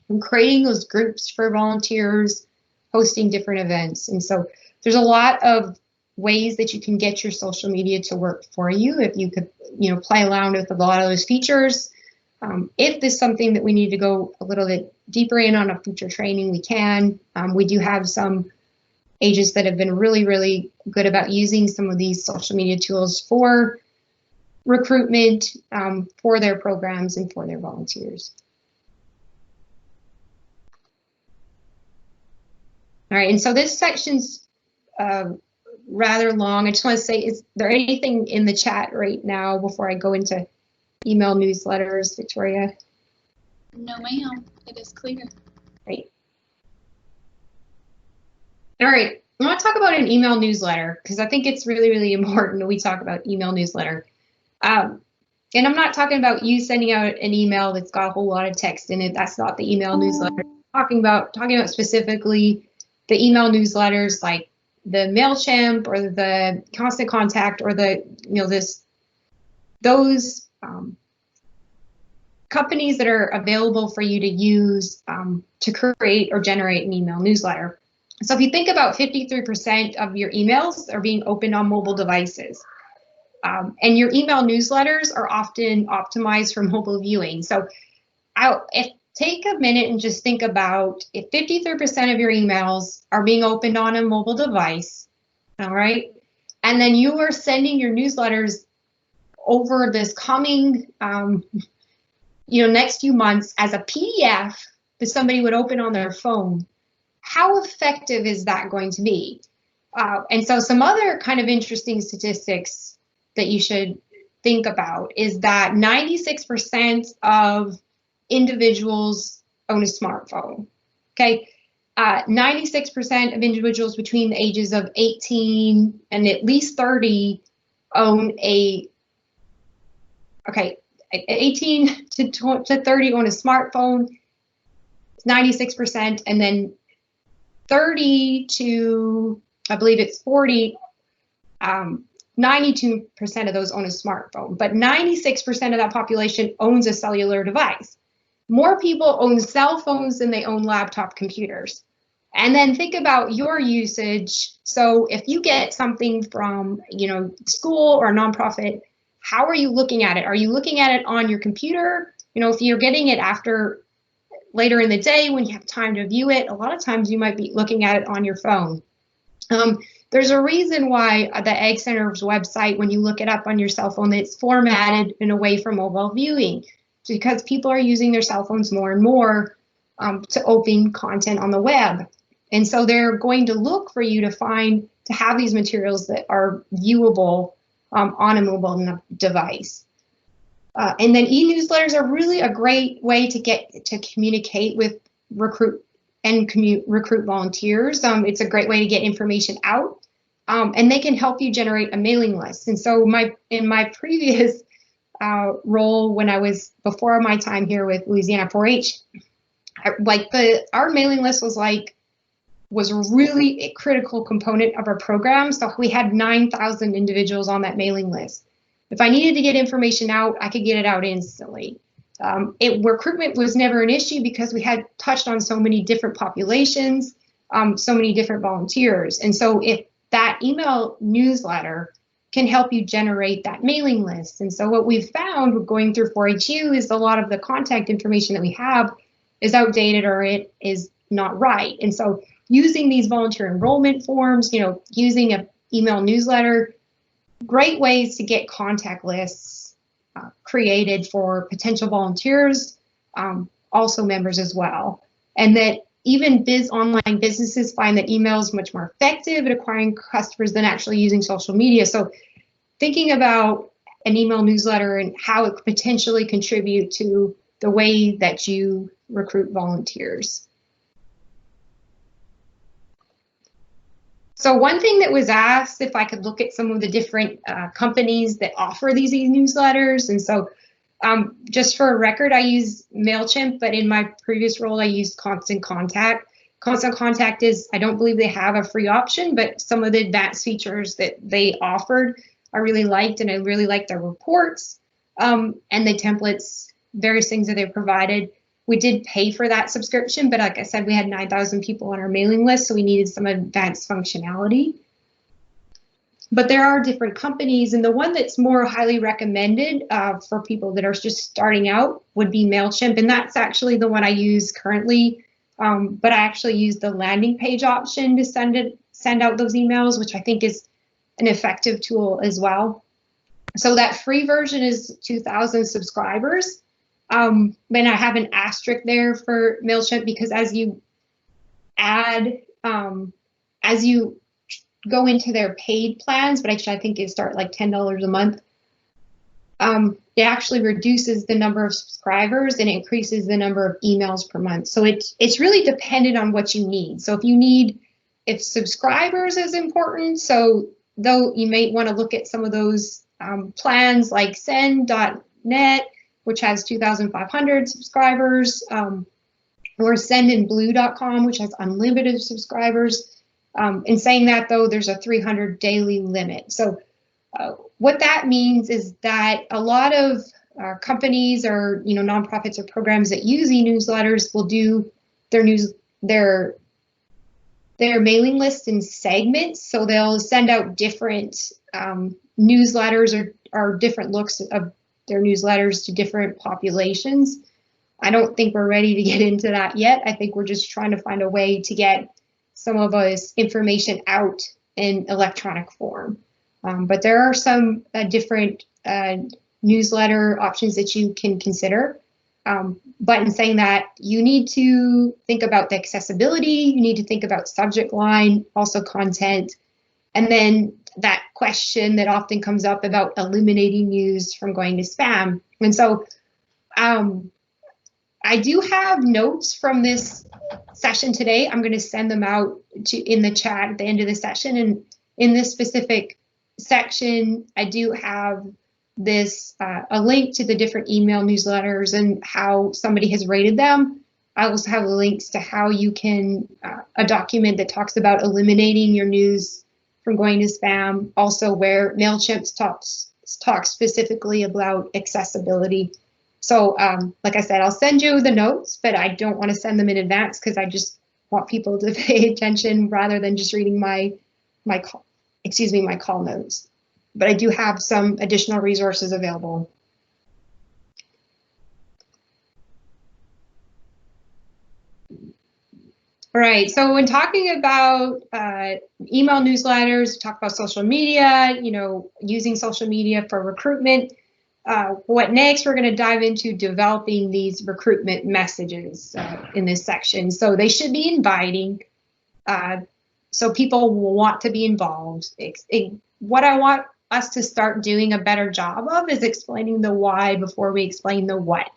And creating those groups for volunteers, hosting different events. And so there's a lot of ways that you can get your social media to work for you. If you could, play around with a lot of those features. If there's something that we need to go a little bit deeper in on a future training, we can. We do have some agents that have been really, really good about using some of these social media tools for recruitment, for their programs, and for their volunteers. All right, and so this section's rather long. I just want to say, is there anything in the chat right now before I go into email newsletters, Victoria? No, ma'am. It is clear. Great. All right, I want to talk about an email newsletter because I think it's really, really important that we talk about email newsletter. And I'm not talking about you sending out an email that's got a whole lot of text in it. That's not the email newsletter. Talking about specifically the email newsletters like the Mailchimp or the Constant Contact or those companies that are available for you to use to create or generate an email newsletter. So if you think about 53% of your emails are being opened on mobile devices, and your email newsletters are often optimized for mobile viewing. So take a minute and just think about if 53% of your emails are being opened on a mobile device, all right, and then you are sending your newsletters over this coming, next few months as a PDF that somebody would open on their phone. How effective is that going to be? And so some other kind of interesting statistics that you should think about is that 96% of individuals own a smartphone. Okay, 96% of individuals between the ages of 18 and at least 30 own 18 to 30 own a smartphone. 96%, and then 30 to, I believe it's 40, 92% of those own a smartphone, but 96% of that population owns a cellular device. More people own cell phones than they own laptop computers. And then think about your usage. So if you get something from, school or a nonprofit, how are you looking at it? Are you looking at it on your computer? If you're getting it later in the day when you have time to view it, a lot of times you might be looking at it on your phone. There's a reason why the Ag Center's website, when you look it up on your cell phone, it's formatted in a way for mobile viewing, because people are using their cell phones more and more to open content on the web. And so they're going to look for you to have these materials that are viewable on a mobile device. And then e-newsletters are really a great way to communicate with recruit volunteers. It's a great way to get information out, and they can help you generate a mailing list. And so in my previous role, before my time here with Louisiana 4-H, our mailing list was really a critical component of our program. So we had 9,000 individuals on that mailing list. If I needed to get information out, I could get it out instantly. Recruitment was never an issue because we had touched on so many different populations, so many different volunteers. And so if that email newsletter can help you generate that mailing list. And so what we've found going through 4HU is a lot of the contact information that we have is outdated or it is not right. And so using these volunteer enrollment forms, using an email newsletter, great ways to get contact lists created for potential volunteers, also members as well. And that even online businesses find that email is much more effective at acquiring customers than actually using social media. So thinking about an email newsletter and how it could potentially contribute to the way that you recruit volunteers. So one thing that was asked if I could look at some of the different companies that offer these newsletters. And so just for a record, I use Mailchimp, but in my previous role, I used Constant Contact. Constant Contact I don't believe they have a free option, but some of the advanced features that they offered, I really liked, and I really liked their reports and the templates, various things that they provided. We did pay for that subscription, but like I said, we had 9,000 people on our mailing list, so we needed some advanced functionality. But there are different companies, and the one that's more highly recommended for people that are just starting out would be Mailchimp, and that's actually the one I use currently. But I actually use the landing page option to send out those emails, which I think is an effective tool as well. So that free version is 2,000 subscribers. And I have an asterisk there for Mailchimp because as you go into their paid plans, but actually I think it start like $10 a month, it actually reduces the number of subscribers and increases the number of emails per month. So it's really dependent on what you need. So if subscribers is important, so though you may want to look at some of those plans like send.net, which has 2,500 subscribers, or sendinblue.com, which has unlimited subscribers. In saying that, though, there's a 300 daily limit. So what that means is that a lot of companies or nonprofits or programs that use e-newsletters will do their mailing list in segments. So they'll send out different newsletters or different looks of their newsletters to different populations. I don't think we're ready to get into that yet. I think we're just trying to find a way to get some of this information out in electronic form. But there are some different newsletter options that you can consider. But in saying that, you need to think about the accessibility, you need to think about subject line, also content, and then that question that often comes up about eliminating news from going to spam. And so I do have notes from this session today. I'm going to send them out in the chat at the end of the session. And in this specific section, I do have this a link to the different email newsletters and how somebody has rated them. I also have links to how you can a document that talks about eliminating your news from going to spam. Also, where Mailchimp talks specifically about accessibility. So, like I said, I'll send you the notes, but I don't want to send them in advance because I just want people to pay attention rather than just reading my call notes. But I do have some additional resources available. All right, so when talking about email newsletters, talk about social media, using social media for recruitment. What next? We're going to dive into developing these recruitment messages in this section. So they should be inviting, so people will want to be involved. What I want us to start doing a better job of is explaining the why before we explain the what.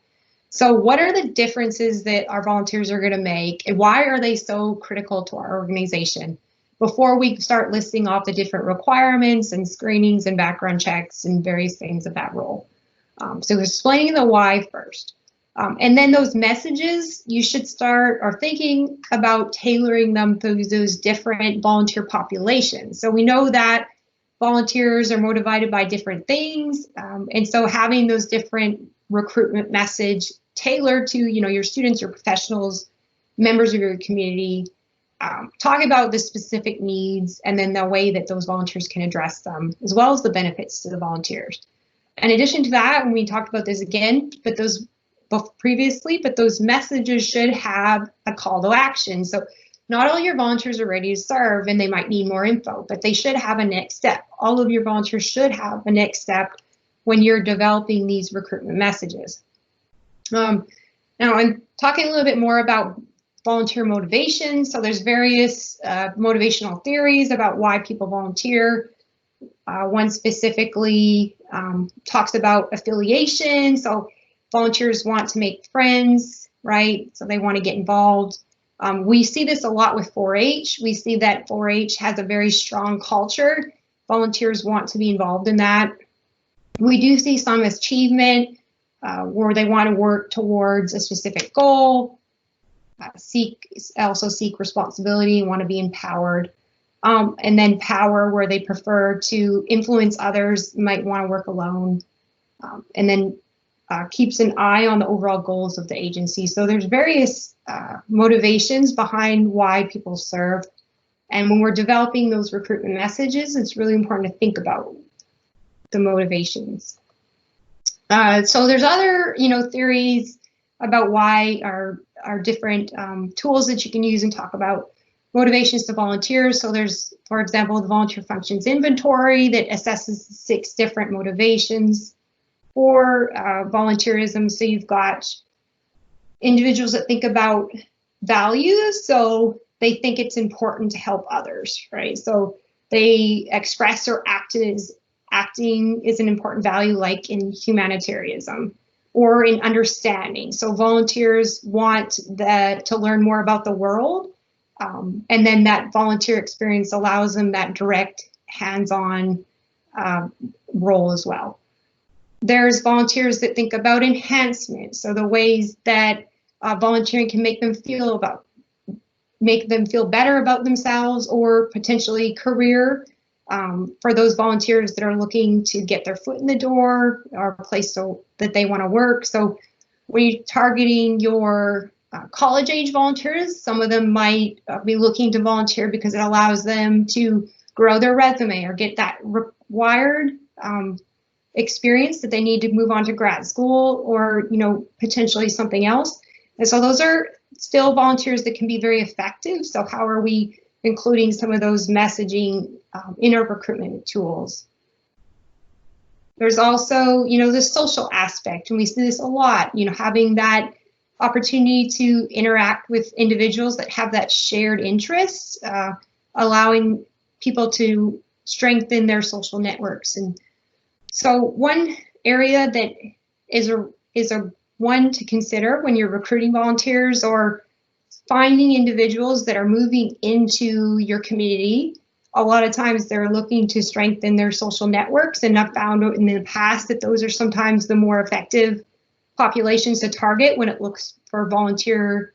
So what are the differences that our volunteers are going to make, and why are they so critical to our organization? Before we start listing off the different requirements and screenings and background checks and various things of that role. So explaining the why first. And then those messages, you should start thinking about tailoring them to those different volunteer populations. So we know that volunteers are motivated by different things. And so having those different recruitment message tailored to your students, your professionals, members of your community, talk about the specific needs and then the way that those volunteers can address them, as well as the benefits to the volunteers. In addition to that, and we talked about this again, but those previously, but those messages should have a call to action. So not all your volunteers are ready to serve and they might need more info, but they should have a next step. All of your volunteers should have a next step when you're developing these recruitment messages. Now I'm talking a little bit more about volunteer motivation. So there's various motivational theories about why people volunteer. One specifically talks about affiliation. So volunteers want to make friends, right? So they want to get involved. We see this a lot with 4-H. We see that 4-H has a very strong culture. Volunteers want to be involved in that. We do see some achievement where they want to work towards a specific goal, also seek responsibility, want to be empowered. And then power, where they prefer to influence others, might want to work alone. And then keeps an eye on the overall goals of the agency. So there's various motivations behind why people serve. And when we're developing those recruitment messages, it's really important to think about the motivations. So there's other, theories about why are different tools that you can use and talk about motivations to volunteers. So there's, for example, the volunteer functions inventory that assesses 6 different motivations for volunteerism. So you've got individuals that think about values. So they think it's important to help others, right? So they express or acting is an important value, like in humanitarianism or in understanding. So volunteers want to learn more about the world. And then that volunteer experience allows them that direct hands-on role as well. There's volunteers that think about enhancement. So the ways that volunteering can make them feel better about themselves, or potentially career for those volunteers that are looking to get their foot in the door or a place that they want to work. So when you're targeting your college age volunteers, some of them might be looking to volunteer because it allows them to grow their resume or get that required experience that they need to move on to grad school, or potentially something else. And so those are still volunteers that can be very effective. So how are we including some of those messaging in our recruitment tools? There's also, the social aspect, and we see this a lot, having that opportunity to interact with individuals that have that shared interests, allowing people to strengthen their social networks. And so one area that is a one to consider when you're recruiting volunteers or finding individuals that are moving into your community. A lot of times they're looking to strengthen their social networks, and I've found in the past that those are sometimes the more effective populations to target when it looks for volunteer,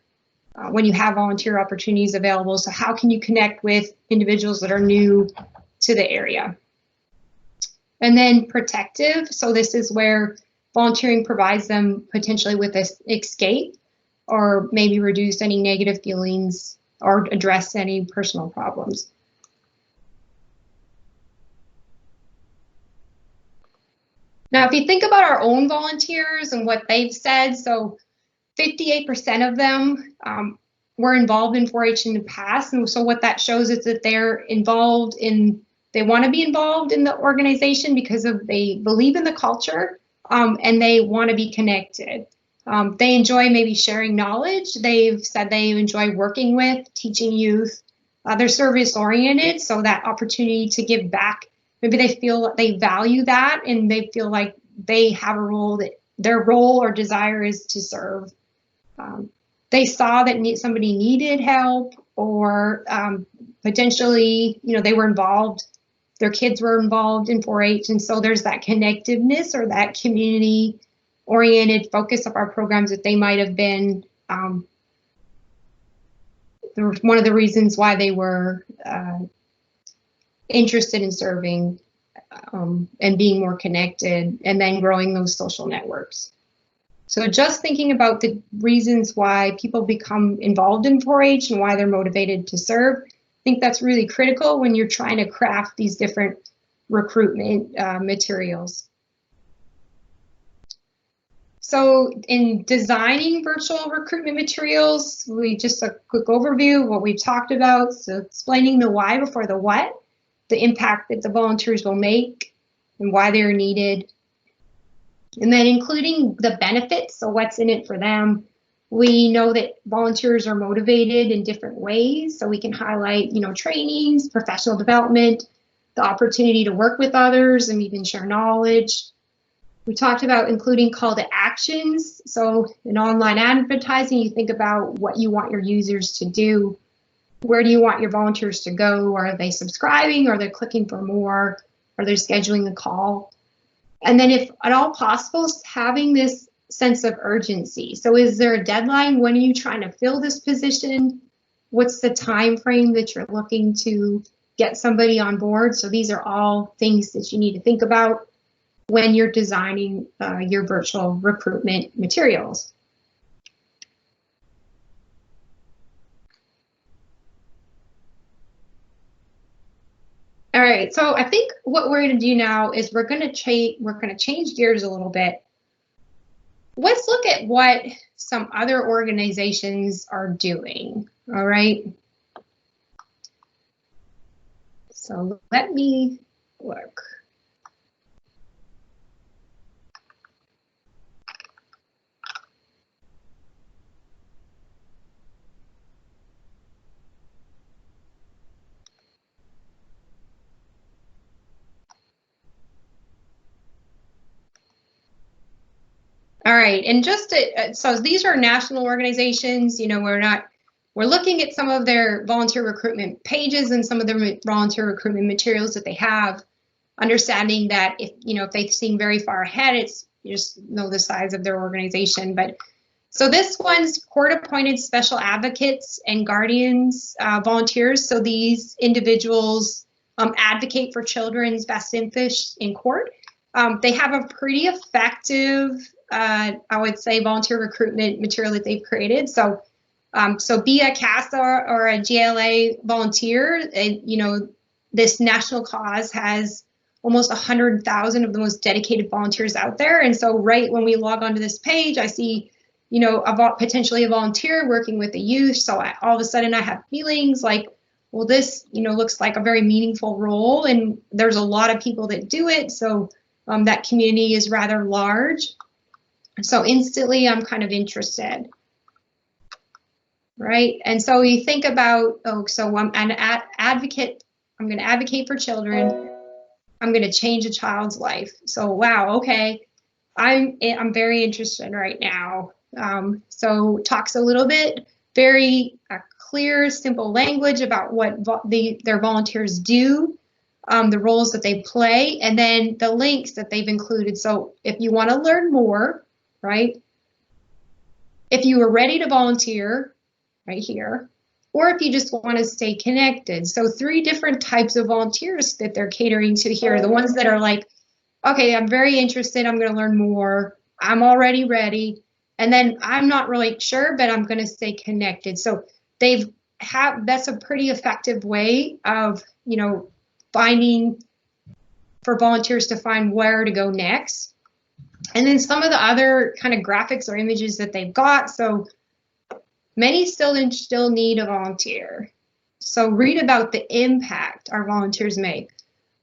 when you have volunteer opportunities available. So how can you connect with individuals that are new to the area? And then protective. So this is where volunteering provides them potentially with an escape, or maybe reduce any negative feelings or address any personal problems. Now, if you think about our own volunteers and what they've said, so 58% of them were involved in 4-H in the past. And so what that shows is that they're involved they want to be involved in the organization because they believe in the culture, and they want to be connected. They enjoy maybe sharing knowledge. They've said they enjoy working with, teaching youth. They're service oriented, so that opportunity to give back, maybe they feel they value that, and they feel like they have a role, that their role or desire is to serve. They saw that somebody needed help, or potentially, they were involved, their kids were involved in 4-H, and so there's that connectiveness or that community oriented focus of our programs that they might have been one of the reasons why they were interested in serving and being more connected, and then growing those social networks. So just thinking about the reasons why people become involved in 4-H and why they're motivated to serve, I think that's really critical when you're trying to craft these different recruitment materials. So in designing virtual recruitment materials, just a quick overview of what we've talked about. So explaining the why before the what, the impact that the volunteers will make and why they're needed. And then including the benefits, so what's in it for them. We know that volunteers are motivated in different ways, so we can highlight, trainings, professional development, the opportunity to work with others and even share knowledge. We talked about including call to actions. So in online advertising, you think about what you want your users to do. Where do you want your volunteers to go? Are they subscribing? Are they clicking for more? Are they scheduling a call? And then if at all possible, having this sense of urgency. So is there a deadline? When are you trying to fill this position? What's the time frame that you're looking to get somebody on board? So these are all things that you need to think about when you're designing your virtual recruitment materials. All right, so I think what we're going to do now is we're going to change gears a little bit. Let's look at what some other organizations are doing. All right. So let me look. All right, and just so these are national organizations. We're looking at some of their volunteer recruitment pages and some of their volunteer recruitment materials that they have, understanding that if they seem very far ahead, you just know the size of their organization. But so this one's court-appointed special advocates and guardians volunteers. So these individuals advocate for children's best interest in court. They have a pretty effective, I would say, volunteer recruitment material that they've created. So be a CASA or a GLA volunteer. This national cause has almost 100,000 of the most dedicated volunteers out there. And so right when we log onto this page, I see, potentially a volunteer working with the youth. So all of a sudden I have feelings like, well, this, looks like a very meaningful role, and there's a lot of people that do it. So that community is rather large. So instantly I'm kind of interested, right? And so you think about, so I'm an advocate. I'm going to advocate for children. I'm going to change a child's life. So wow, okay, I'm very interested right now. So talks a little bit, very clear, simple language about what their volunteers do, the roles that they play, and then the links that they've included. So if you want to learn more, right? If you are ready to volunteer, right here, or if you just want to stay connected. So 3 different types of volunteers that they're catering to here. The ones that are like, okay, I'm very interested, I'm going to learn more, I'm already ready, and then I'm not really sure, but I'm going to stay connected. So that's a pretty effective way of, finding for volunteers to find where to go next. And then some of the other kind of graphics or images that they've got. So many still need a volunteer. So read about the impact our volunteers make.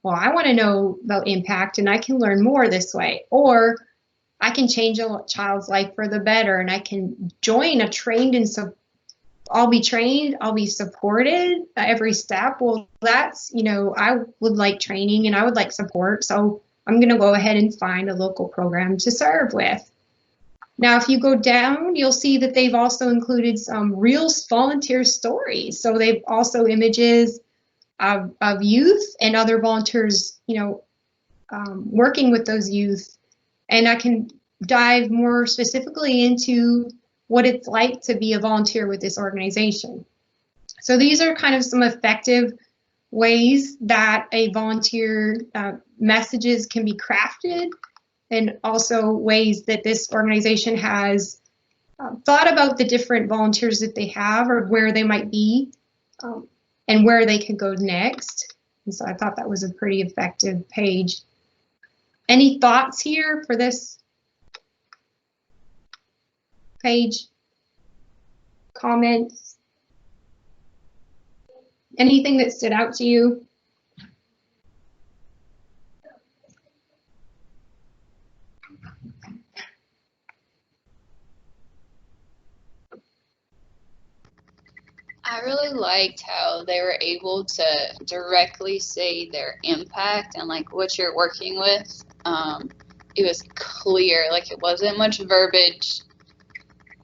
Well, I want to know about impact, and I can learn more this way. Or I can change a child's life for the better, and I can join a trained and I'll be trained, I'll be supported every step. Well, that's, I would like training and I would like support. So I'm going to go ahead and find a local program to serve with. Now, if you go down, you'll see that they've also included some real volunteer stories. So they've also images of youth and other volunteers, working with those youth. And I can dive more specifically into what it's like to be a volunteer with this organization. So these are kind of some effective ways that a volunteer messages can be crafted and also ways that this organization has thought about the different volunteers that they have or where they might be and where they could go next. And so I thought that was a pretty effective page. Any thoughts here for this page? Comments? Anything that stood out to you? I really liked how they were able to directly say their impact and like what you're working with. It was clear, like it wasn't much verbiage,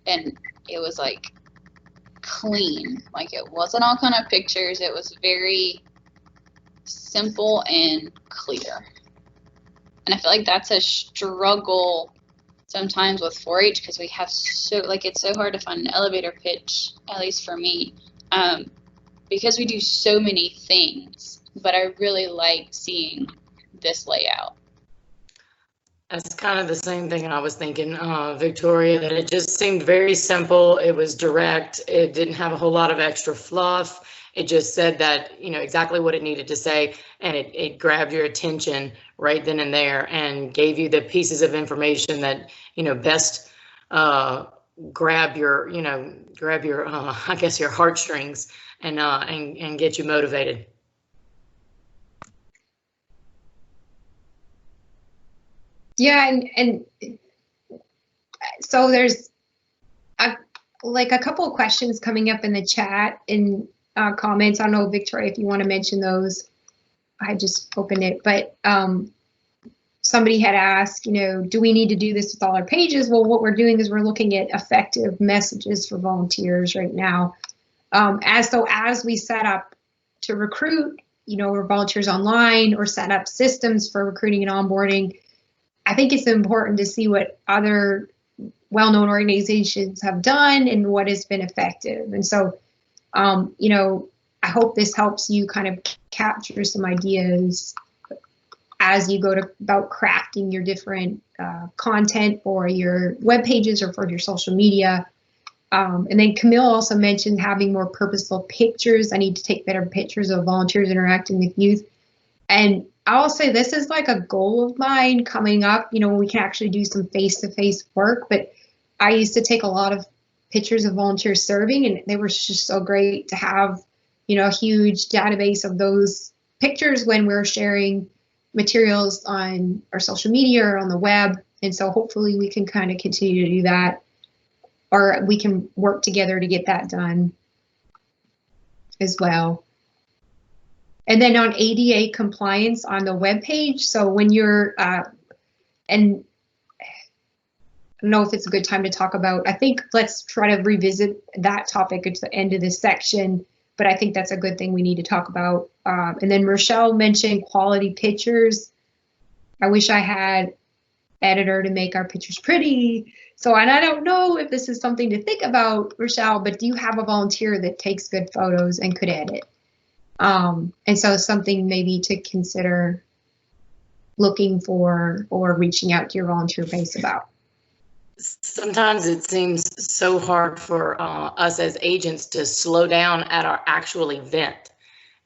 and it was like clean. Like it wasn't all kind of pictures. It was very simple and clear. And I feel like that's a struggle sometimes with 4-H because we have it's so hard to find an elevator pitch, at least for me, because we do so many things. But I really like seeing this layout. That's kind of the same thing I was thinking, Victoria, that it just seemed very simple. It was direct. It didn't have a whole lot of extra fluff. It just said that, exactly what it needed to say, and it grabbed your attention right then and there and gave you the pieces of information that, best grab your, I guess your heartstrings and get you motivated. Yeah, and so there's a couple of questions coming up in the chat and comments. I don't know, Victoria, if you want to mention those. I just opened it, but somebody had asked, do we need to do this with all our pages? Well, what we're doing is we're looking at effective messages for volunteers right now. As we set up to recruit, our volunteers online or set up systems for recruiting and onboarding, I think it's important to see what other well-known organizations have done and what has been effective. And so, I hope this helps you kind of capture some ideas as you go about crafting your different content for your web pages or for your social media. And then Camille also mentioned having more purposeful pictures. I need to take better pictures of volunteers interacting with youth. And I'll say this is like a goal of mine coming up, when we can actually do some face-to-face work. But I used to take a lot of pictures of volunteers serving, and they were just so great to have, a huge database of those pictures when we're sharing materials on our social media or on the web. And so hopefully we can kind of continue to do that, or we can work together to get that done as well. And then on ADA compliance on the web page. So when you're, and I don't know if it's a good time to talk about, I think let's try to revisit that topic at the end of this section, but I think that's a good thing we need to talk about. And then Rochelle mentioned quality pictures. I wish I had editor to make our pictures pretty. So, and I don't know if this is something to think about, Rochelle, but do you have a volunteer that takes good photos and could edit? And so something maybe to consider looking for or reaching out to your volunteer base about. Sometimes it seems so hard for us as agents to slow down at our actual event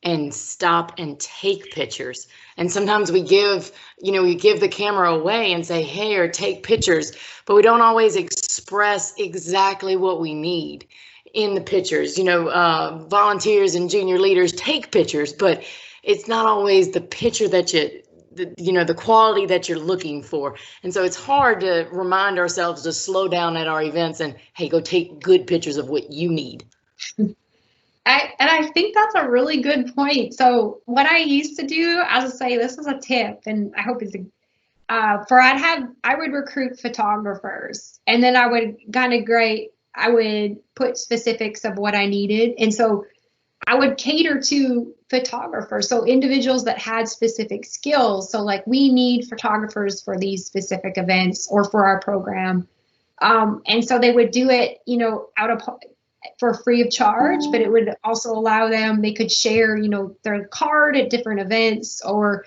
and stop and take pictures. And sometimes we give the camera away and say, hey, or take pictures, but we don't always express exactly what we need in the pictures. Volunteers and junior leaders take pictures, but it's not always the picture that the quality that you're looking for. And so it's hard to remind ourselves to slow down at our events and, hey, go take good pictures of what you need. I think that's a really good point. So what I used to do, I'll just say this is a tip, and I hope it's I would recruit photographers, and then I would put specifics of what I needed. And so I would cater to photographers, so individuals that had specific skills. So like, we need photographers for these specific events or for our program. And so they would do it, for free of charge, but it would also allow them, they could share, their card at different events, or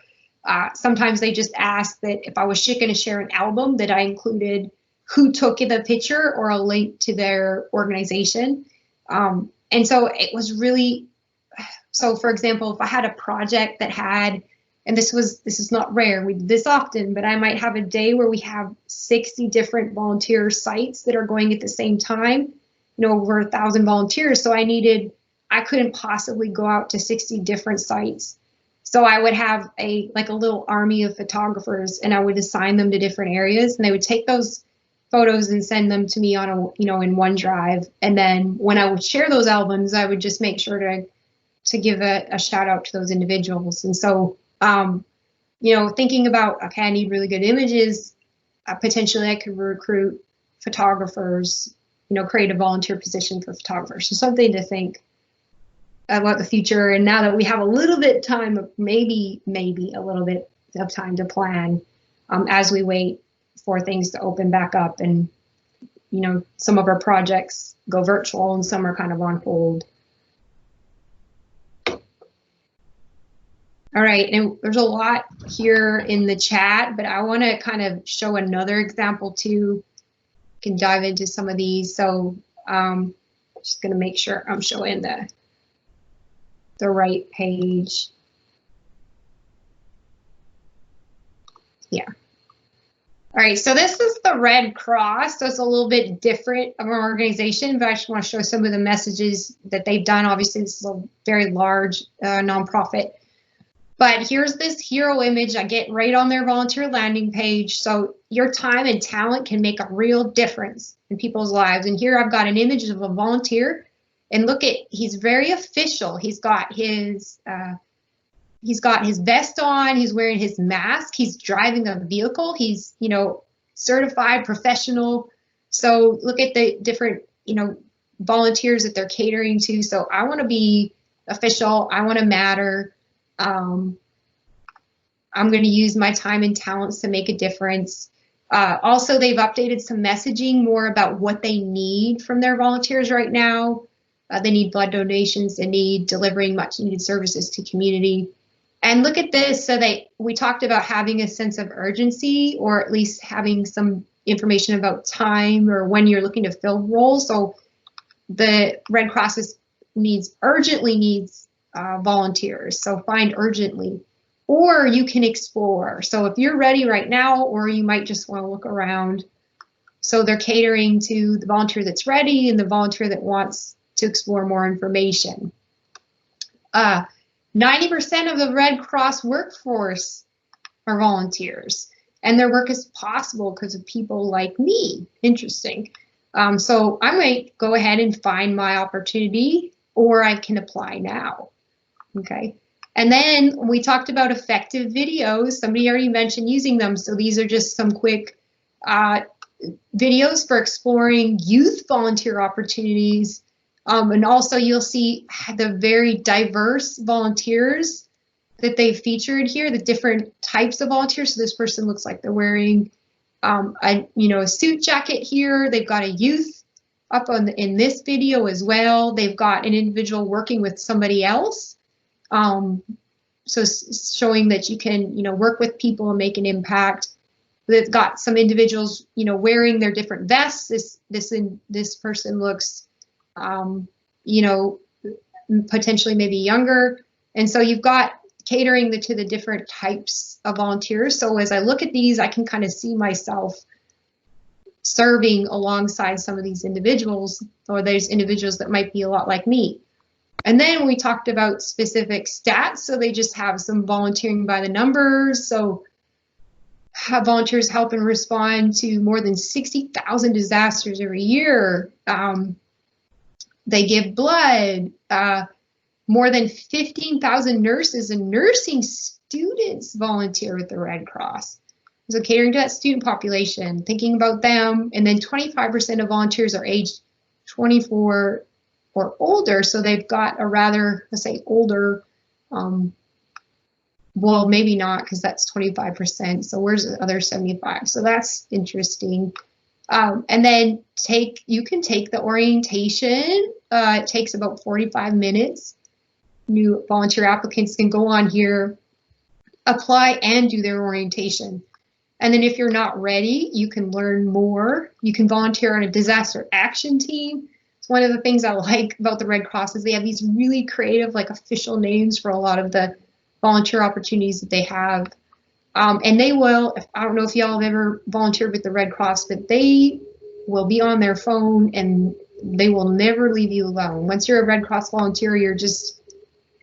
Sometimes they just asked that if I was going to share an album, that I included who took the picture or a link to their organization. And so it was really, so for example, if I had a project that had, and this is not rare, we did this often, but I might have a day where we have 60 different volunteer sites that are going at the same time, over 1,000 volunteers. So I couldn't possibly go out to 60 different sites. So I would have a little army of photographers, and I would assign them to different areas, and they would take those photos and send them to me on in OneDrive. And then when I would share those albums, I would just make sure to give a shout out to those individuals. And so, thinking about, okay, I need really good images. Potentially I could recruit photographers, create a volunteer position for photographers. So something to think about the future. And now that we have a little bit time, maybe a little bit of time to plan as we wait for things to open back up, and some of our projects go virtual and some are kind of on hold. All right, and there's a lot here in the chat, but I want to kind of show another example too. Can dive into some of these. So just going to make sure I'm showing the right page. Yeah. All right, so this is the Red Cross. So it's a little bit different of an organization, but I just want to show some of the messages that they've done. Obviously, this is a very large nonprofit. But here's this hero image I get right on their volunteer landing page. So your time and talent can make a real difference in people's lives. And here I've got an image of a volunteer. And look he's very official. He's got his vest on, he's wearing his mask, he's driving a vehicle, he's, certified professional. So look at the different, volunteers that they're catering to. So I want to be official, I want to matter. I'm going to use my time and talents to make a difference. Also, they've updated some messaging more about what they need from their volunteers right now. They need blood donations, they need delivering much needed services to community. And look at this, so we talked about having a sense of urgency, or at least having some information about time or when you're looking to fill roles. So the Red Cross urgently needs volunteers, so find urgently. Or you can explore. So if you're ready right now, or you might just want to look around. So they're catering to the volunteer that's ready and the volunteer that wants to explore more information. 90% of the Red Cross workforce are volunteers, and their work is possible because of people like me. Interesting. So I might go ahead and find my opportunity, or I can apply now. Okay. And then we talked about effective videos. Somebody already mentioned using them. So these are just some quick videos for exploring youth volunteer opportunities. And also you'll see the very diverse volunteers that they've featured here, the different types of volunteers. So this person looks like they're wearing a suit jacket here. They've got a youth up in this video as well. They've got an individual working with somebody else. So showing that you can, work with people and make an impact. They've got some individuals, wearing their different vests. This person looks, potentially maybe younger. And so you've got catering to the different types of volunteers. So as I look at these, I can kind of see myself serving alongside some of these individuals, or those individuals that might be a lot like me. And then we talked about specific stats. So they just have some volunteering by the numbers. So have volunteers help and respond to more than 60,000 disasters every year. They give blood. More than 15,000 nurses and nursing students volunteer with the Red Cross. So catering to that student population, thinking about them. And then 25% of volunteers are aged 24 or older. So they've got a rather, let's say, older, well, maybe not, because that's 25%. So where's the other 75? So that's interesting. And then you can take the orientation. It takes about 45 minutes. New volunteer applicants can go on here, apply and do their orientation. And then if you're not ready, you can learn more. You can volunteer on a disaster action team. It's one of the things I like about the Red Cross is they have these really creative, like official names for a lot of the volunteer opportunities that they have. And they will, I don't know if y'all have ever volunteered with the Red Cross, but they will be on their phone and they will never leave you alone. Once you're a Red Cross volunteer,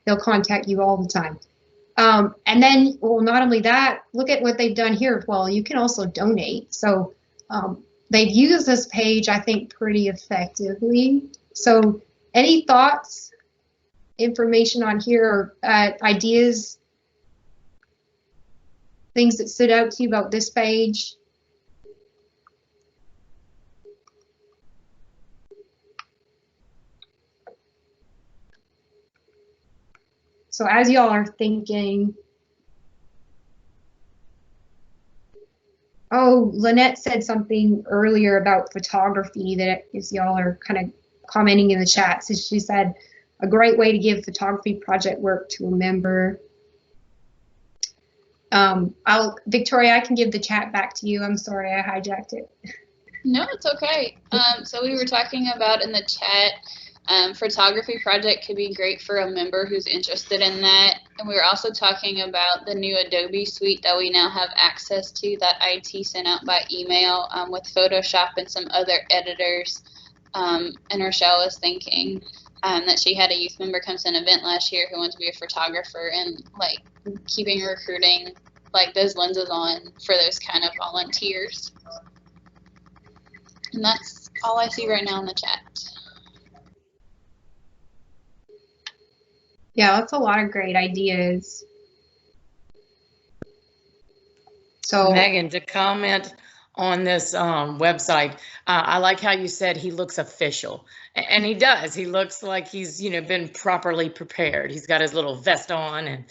they'll contact you all the time. And then, well, not only that, look at what they've done here. Well, you can also donate. So they've used this page, I think, pretty effectively. So any thoughts, information on here, or ideas, things that stood out to you about this page? So as y'all are thinking, oh, Lynette said something earlier about photography that is y'all are kind of commenting in the chat. So she said, a great way to give photography project work to a member. Victoria, I can give the chat back to you. I'm sorry, I hijacked it. No, it's okay. So we were talking about in the chat, photography project could be great for a member who's interested in that. And we were also talking about the new Adobe suite that we now have access to that IT sent out by email with Photoshop and some other editors. And Rochelle was thinking that she had a youth member come to an event last year who wanted to be a photographer, and like keeping recruiting like those lenses on for those kind of volunteers. And that's all I see right now in the chat. Yeah, that's a lot of great ideas. So Megan, to comment on this website, I like how you said he looks official, and he does. He looks like he's, you know, been properly prepared. He's got his little vest on, and,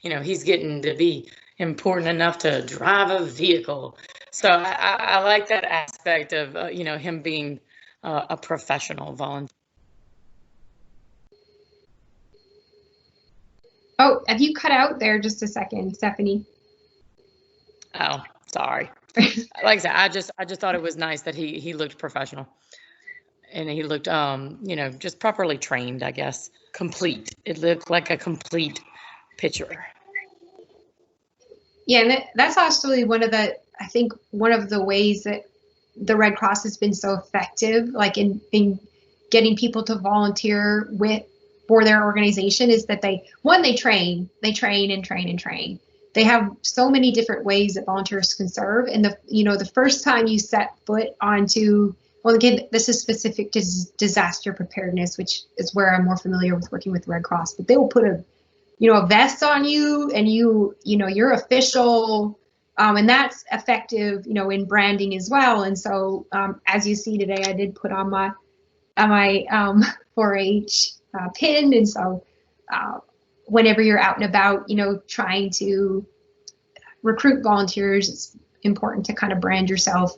you know, he's getting to be important enough to drive a vehicle. So I like that aspect of, you know, him being a professional volunteer. oh, have you cut out there just a second, Stephanie? Oh, sorry. Like I said, I just thought it was nice that he looked professional, and he looked, you know, just properly trained, I guess. Complete. It looked like a complete picture. Yeah, and that's actually one of the, I think one of the ways that the Red Cross has been so effective, like in getting people to volunteer for their organization, is that they train and train and train. They have so many different ways that volunteers can serve. And the first time you set foot onto, well, again, this is specific to disaster preparedness, which is where I'm more familiar with working with the Red Cross, but they will put a vest on you, and you're official, and that's effective, in branding as well. And so, as you see today, I did put on my 4-H pin, and so whenever you're out and about, trying to recruit volunteers, it's important to kind of brand yourself,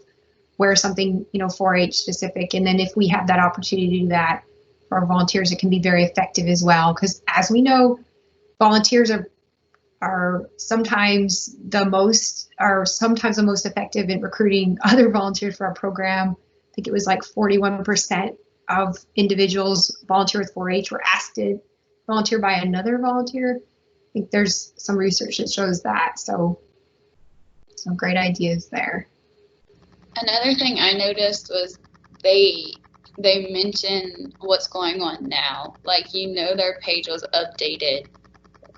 wear something, 4-H specific. And then if we have that opportunity to do that for our volunteers, it can be very effective as well. Because as we know, volunteers are sometimes the most effective in recruiting other volunteers for our program. I think it was like 41% of individuals volunteer with 4-H were asked to volunteer by another volunteer. I think there's some research that shows that. So some great ideas there. Another thing I noticed was they mention what's going on now. Like, their page was updated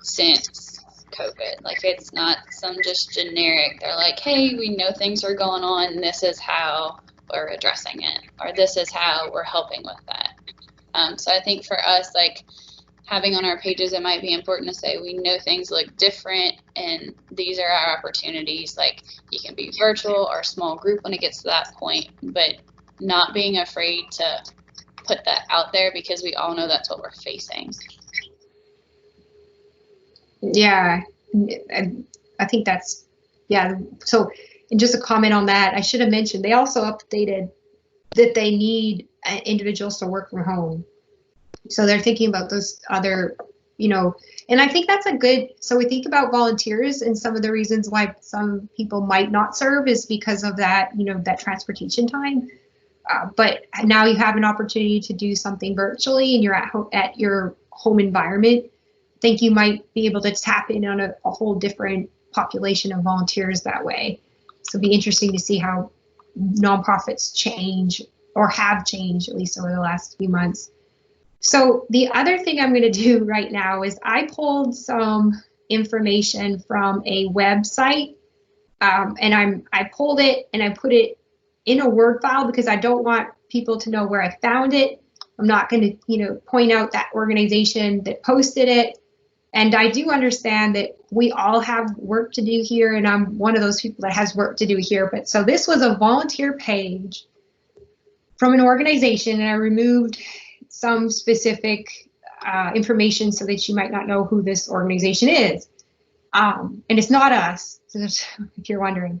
since COVID. Like, it's not some just generic, they're like, hey, we know things are going on, and this is how we're addressing it, or this is how we're helping with that. So I think for us, like, having on our pages, it might be important to say we know things look different, and these are our opportunities. Like, you can be virtual or small group when it gets to that point, but not being afraid to put that out there, because we all know that's what we're facing. Yeah, I think that's, yeah. So, and just a comment on that, I should have mentioned, they also updated that they need individuals to work from home. So they're thinking about those other you know, and I think that's a good, so we think about volunteers, and some of the reasons why some people might not serve is because of that, you know, that transportation time. But now you have an opportunity to do something virtually and you're at your home environment. I think you might be able to tap in on a whole different population of volunteers that way. So it'll be interesting to see how nonprofits change or have changed, at least over the last few months. So the other thing I'm going to do right now is I pulled some information from a website, and I pulled it and I put it in a Word file because I don't want people to know where I found it. I'm not going to, you know, point out that organization that posted it. And I do understand that we all have work to do here, and I'm one of those people that has work to do here. But so this was a volunteer page from an organization, and I removed some specific information so that you might not know who this organization is. And it's not us, so if you're wondering.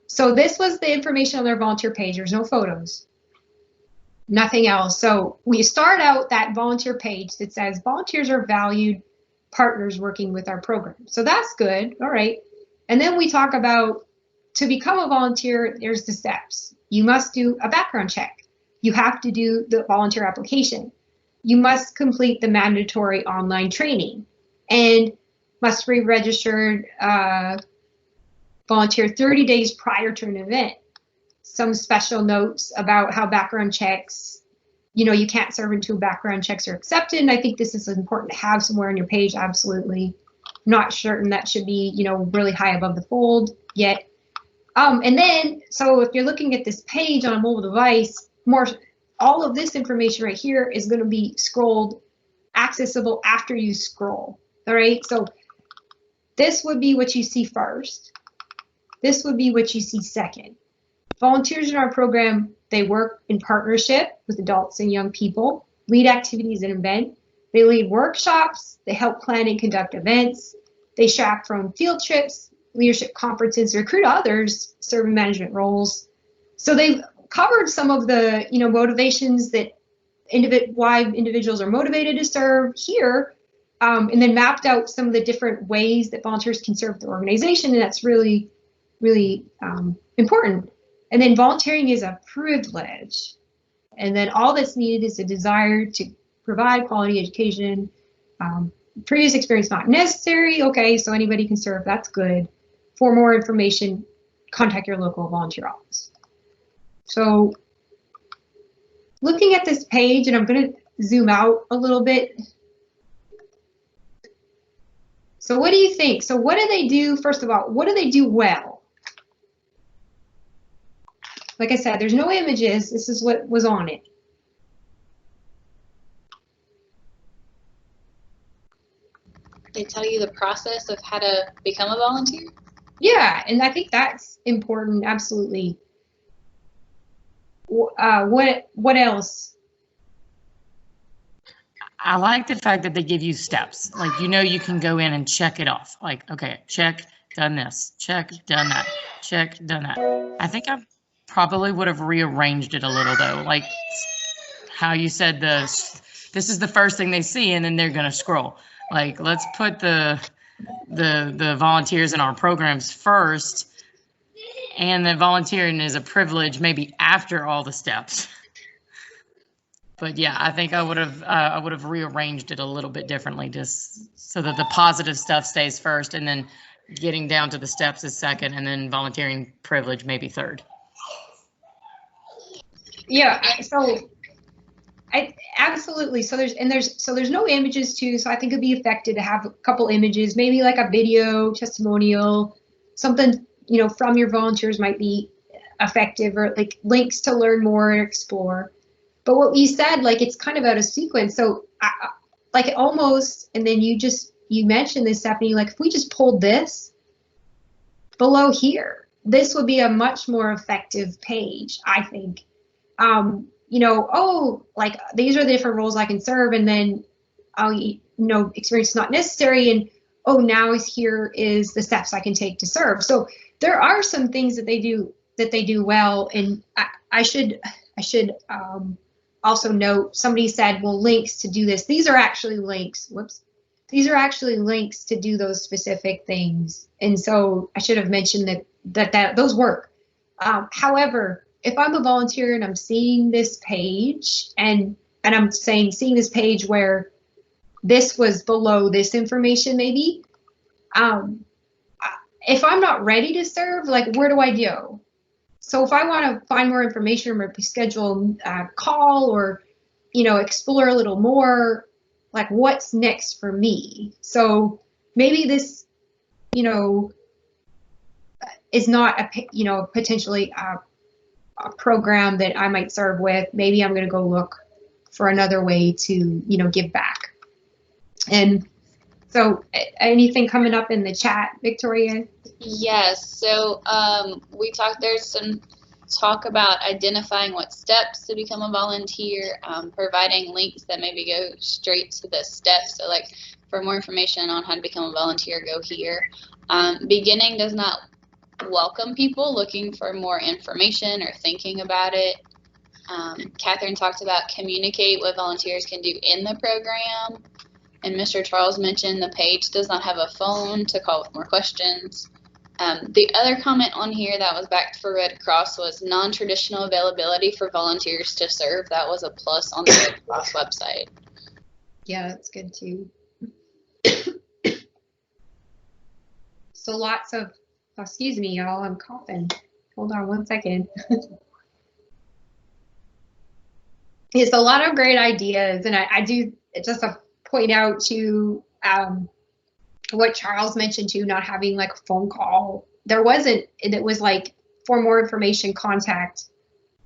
So this was the information on their volunteer page. There's no photos, nothing else. So we start out that volunteer page that says volunteers are valued partners working with our program. So that's good. All right. And then we talk about, to become a volunteer, there's the steps. You must do a background check. You have to do the volunteer application. You must complete the mandatory online training and must be registered volunteer 30 days prior to an event. Some special notes about how background checks, you know, you can't serve until background checks are accepted. And I think this is important to have somewhere on your page. Absolutely. Not certain that should be, you know, really high above the fold yet. And then, so if you're looking at this page on a mobile device, all of this information right here is going to be accessible after you scroll. All right. So this would be what you see first. This would be what you see second. Volunteers in our program, they work in partnership with adults and young people, lead activities and events. They lead workshops, they help plan and conduct events, they chaperone field trips, leadership conferences, recruit others, serve in management roles. So they've covered some of the, you know, motivations that why individuals are motivated to serve here, and then mapped out some of the different ways that volunteers can serve the organization, and that's really important. And then volunteering is a privilege. And then all that's needed is a desire to provide quality education. Previous experience not necessary. Okay, so anybody can serve. That's good. For more information, contact your local volunteer office. So looking at this page, and I'm going to zoom out a little bit. So what do you think? So what do they do? First of all, what do they do well? Like I said, there's no images. This is what was on it. They tell you the process of how to become a volunteer? Yeah, and I think that's important, absolutely. What else? I like the fact that they give you steps. Like, you know, you can go in and check it off. Like, okay, check, done this, check, done that, check, done that. I think I probably would have rearranged it a little though. Like how you said this is the first thing they see and then they're going to scroll. Like, let's put the volunteers in our programs first, and that volunteering is a privilege maybe after all the steps. But yeah, I think I would have rearranged it a little bit differently, just so that the positive stuff stays first, and then getting down to the steps is second, and then volunteering privilege maybe third. Yeah, so I absolutely. So there's no images too. So I think it'd be effective to have a couple images, maybe like a video testimonial, something, you know, from your volunteers might be effective, or like links to learn more and explore. But what you said, like, it's kind of out of sequence. So like almost, and then you mentioned this, Stephanie, like if we just pulled this below here, this would be a much more effective page, I think. You know, oh, like these are the different roles I can serve, and then you know, experience is not necessary, and oh, now here is the steps I can take to serve. So there are some things that they do well, and I should also note, somebody said, well, links to do this. These are actually links. Whoops. These are actually links to do those specific things. And so I should have mentioned that those work. However, if I'm a volunteer and I'm seeing this page and I'm seeing this page where this was below this information, maybe, if I'm not ready to serve, like, where do I go? So if I want to find more information or schedule a call or, explore a little more, like, what's next for me? So maybe this, is not potentially a program that I might serve with. Maybe I'm going to go look for another way to, give back. And so anything coming up in the chat, Victoria? Yes, so there's some talk about identifying what steps to become a volunteer, providing links that maybe go straight to the steps. So like, for more information on how to become a volunteer, go here. Beginning does not welcome people looking for more information or thinking about it. Catherine talked about communicate what volunteers can do in the program. And Mr. Charles mentioned the page does not have a phone to call with more questions. The other comment on here that was back for Red Cross was non-traditional availability for volunteers to serve. That was a plus on the Red Cross website. Yeah, that's good too. So lots of, excuse me, y'all, I'm coughing. Hold on one second. It's a lot of great ideas, and I do just point out to what Charles mentioned too, not having like a phone call. There wasn't, it was like, for more information, contact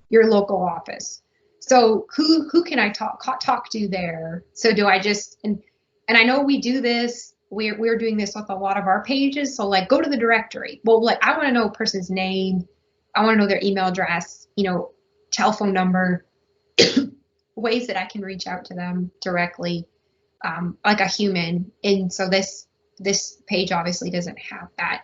your local office. So who can I talk to there? So do I just, and I know we do this, we're doing this with a lot of our pages. So like, go to the directory. Well, like, I want to know a person's name. I want to know their email address, telephone number, ways that I can reach out to them directly, like a human. And so this page obviously doesn't have that.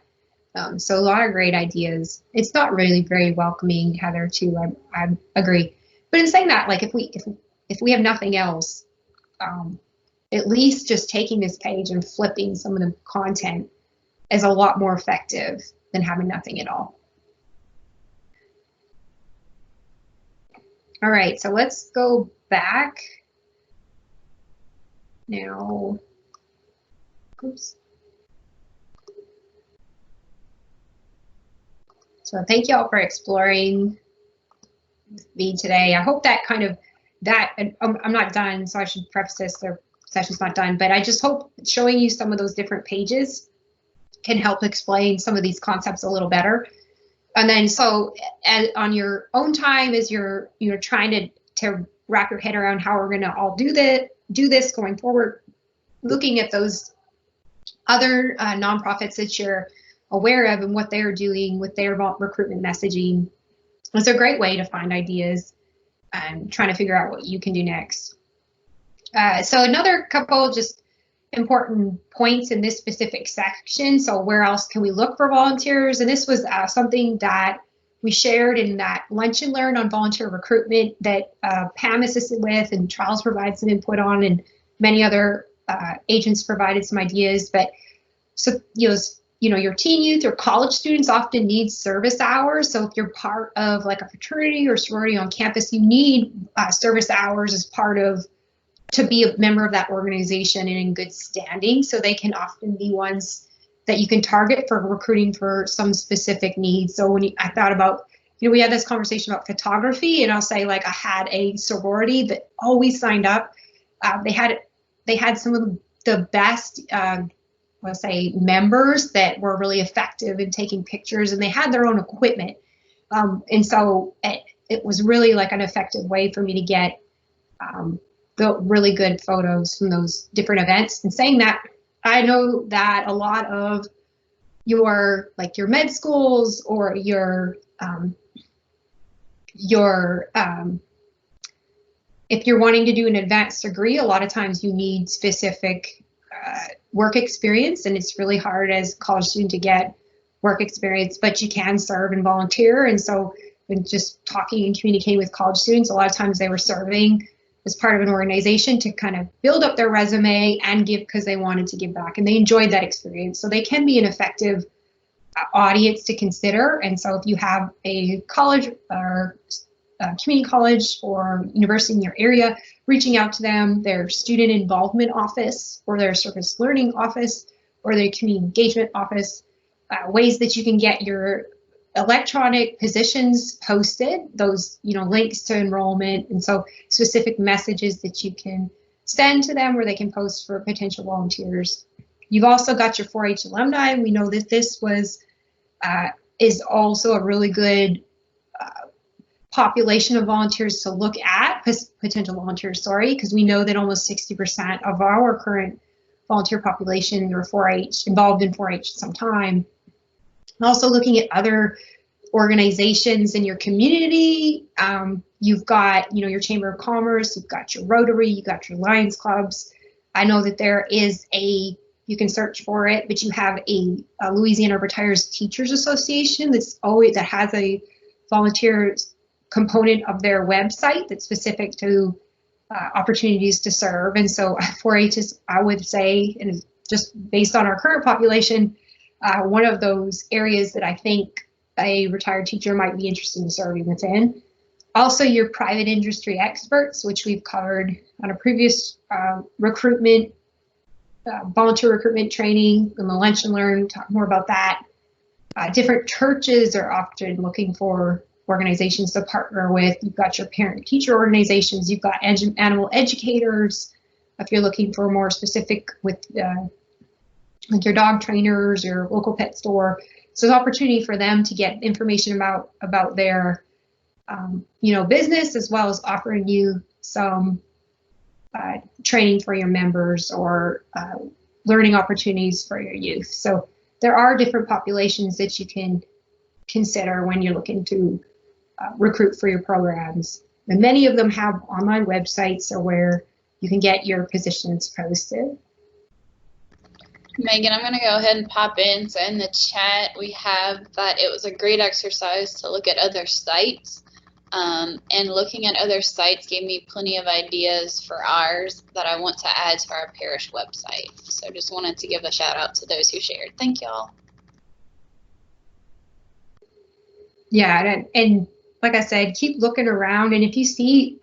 So a lot of great ideas. It's not really very welcoming, Heather, too. I agree. But in saying that, like, if we have nothing else, at least just taking this page and flipping some of the content is a lot more effective than having nothing at all. All right, so let's go back now. Oops. So thank you all for exploring with me today. I hope that I'm not done, so I should preface this, the session's not done, but I just hope showing you some of those different pages can help explain some of these concepts a little better. And then so on your own time, as you're trying to wrap your head around how we're gonna all do this going forward, looking at those other nonprofits that you're aware of and what they're doing with their recruitment messaging. It's a great way to find ideas and trying to figure out what you can do next. So another couple just important points in this specific section. So where else can we look for volunteers? And this was something that we shared in that Lunch and Learn on volunteer recruitment that Pam assisted with and Charles provided some input on, and many other agents provided some ideas. But so, your teen youth or college students often need service hours. So if you're part of like a fraternity or sorority on campus, you need service hours as part of, to be a member of that organization and in good standing. So they can often be ones that you can target for recruiting for some specific needs. So I thought about, we had this conversation about photography, and I'll say, like, I had a sorority that always signed up. They had some of the best, let's say, members that were really effective in taking pictures, and they had their own equipment. And so it was really like an effective way for me to get the really good photos from those different events. And saying that, I know that a lot of your med schools or your if you're wanting to do an advanced degree, a lot of times you need specific work experience, and it's really hard as a college student to get work experience, but you can serve and volunteer. And so when just talking and communicating with college students, a lot of times they were serving as part of an organization to kind of build up their resume and give because they wanted to give back, and they enjoyed that experience. So they can be an effective audience to consider. And so if you have a college or community college or university in your area, reaching out to them, their student involvement office or their service learning office or their community engagement office, ways that you can get your electronic positions posted, those links to enrollment, and so specific messages that you can send to them where they can post for potential volunteers. You've also got your 4-H alumni. We know that this is also a really good population of volunteers to look at, potential volunteers, sorry, because we know that almost 60% of our current volunteer population are 4-H, involved in 4-H at some time. Also looking at other organizations in your community. You've got, your Chamber of Commerce, you've got your Rotary, you've got your Lions Clubs. I know that there is you can search for it, but you have a Louisiana Retired Teachers Association that has a volunteer component of their website that's specific to opportunities to serve. And so 4-H is, I would say, and just based on our current population, one of those areas that I think a retired teacher might be interested in serving within. Also, your private industry experts, which we've covered on a previous volunteer recruitment training in the Lunch and Learn, talk more about that. Different churches are often looking for organizations to partner with. You've got your parent-teacher organizations, you've got animal educators, if you're looking for more specific with like your dog trainers, your local pet store. So there's opportunity for them to get information about their business, as well as offering you some training for your members or learning opportunities for your youth. So there are different populations that you can consider when you're looking to recruit for your programs. And many of them have online websites or where you can get your positions posted. Megan, I'm going to go ahead and pop in. So in the chat, we have that it was a great exercise to look at other sites. And looking at other sites gave me plenty of ideas for ours that I want to add to our parish website. So just wanted to give a shout out to those who shared. Thank y'all. Yeah, and like I said, keep looking around, and if you see,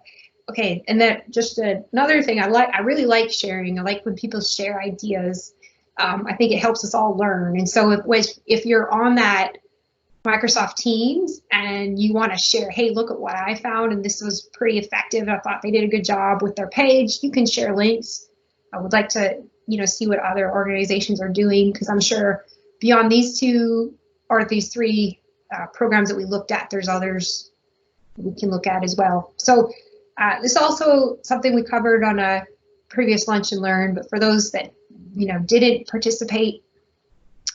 okay, and that just another thing I really like sharing. I like when people share ideas. I think it helps us all learn. And so if you're on that Microsoft Teams and you want to share, hey, look at what I found, and this was pretty effective. I thought they did a good job with their page. You can share links. I would like to, see what other organizations are doing, because I'm sure beyond these two or these three programs that we looked at, there's others we can look at as well. So this is also something we covered on a previous Lunch and Learn, but for those that didn't participate,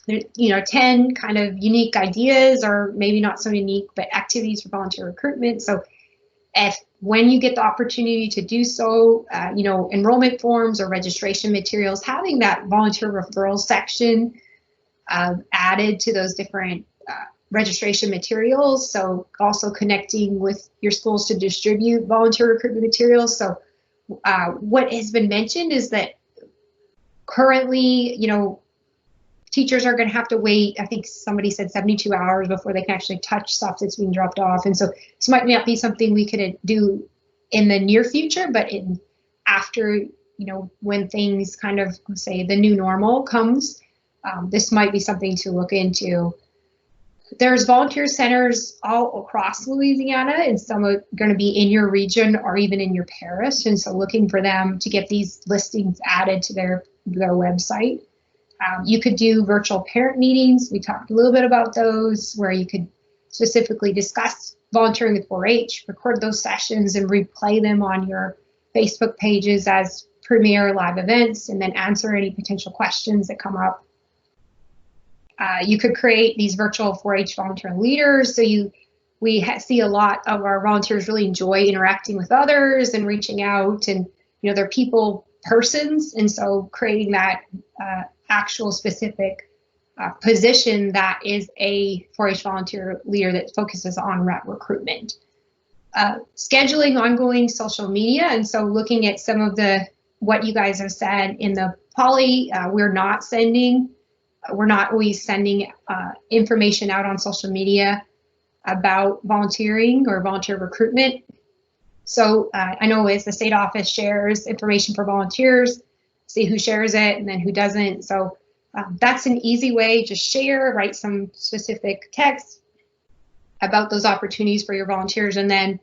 10 kind of unique ideas, or maybe not so unique, but activities for volunteer recruitment. So when you get the opportunity to do so, enrollment forms or registration materials, having that volunteer referral section added to those different registration materials. So also connecting with your schools to distribute volunteer recruitment materials. So what has been mentioned is that currently, teachers are going to have to wait, I think somebody said 72 hours before they can actually touch stuff that's being dropped off. And so this might not be something we could do in the near future, but after, when things kind of, say, the new normal comes, this might be something to look into. There's volunteer centers all across Louisiana, and some are going to be in your region or even in your parish. And so looking for them to get these listings added to their website. You could do virtual parent meetings. We talked a little bit about those, where you could specifically discuss volunteering with 4-H, record those sessions and replay them on your Facebook pages as premier live events, and then answer any potential questions that come up. You could create these virtual 4-H volunteer leaders. So we see a lot of our volunteers really enjoy interacting with others and reaching out, and they're people persons, and so creating that actual specific position that is a 4-H volunteer leader that focuses on recruitment. Scheduling ongoing social media, and so looking at some of what you guys have said in the poly, we're not always sending information out on social media about volunteering or volunteer recruitment. So I know as the state office shares information for volunteers, see who shares it and then who doesn't. So that's an easy way. Just share, write some specific text about those opportunities for your volunteers, and then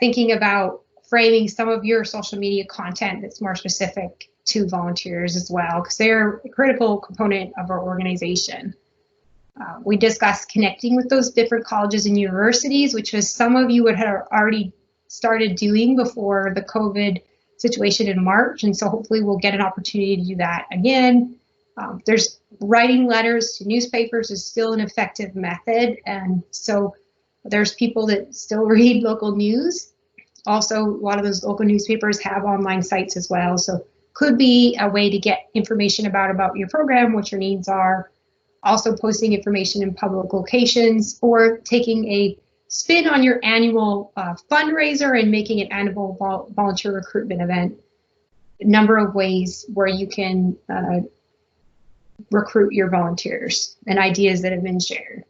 thinking about framing some of your social media content that's more specific to volunteers as well, because they're a critical component of our organization. We discussed connecting with those different colleges and universities, which was some of you would have already started doing before the COVID situation in March, and so hopefully we'll get an opportunity to do that again. There's writing letters to newspapers is still an effective method, and so there's people that still read local news. Also, a lot of those local newspapers have online sites as well, so could be a way to get information about your program, what your needs are. Also posting information in public locations, or taking a spin on your annual fundraiser and making an annual volunteer recruitment event. A number of ways where you can recruit your volunteers and ideas that have been shared.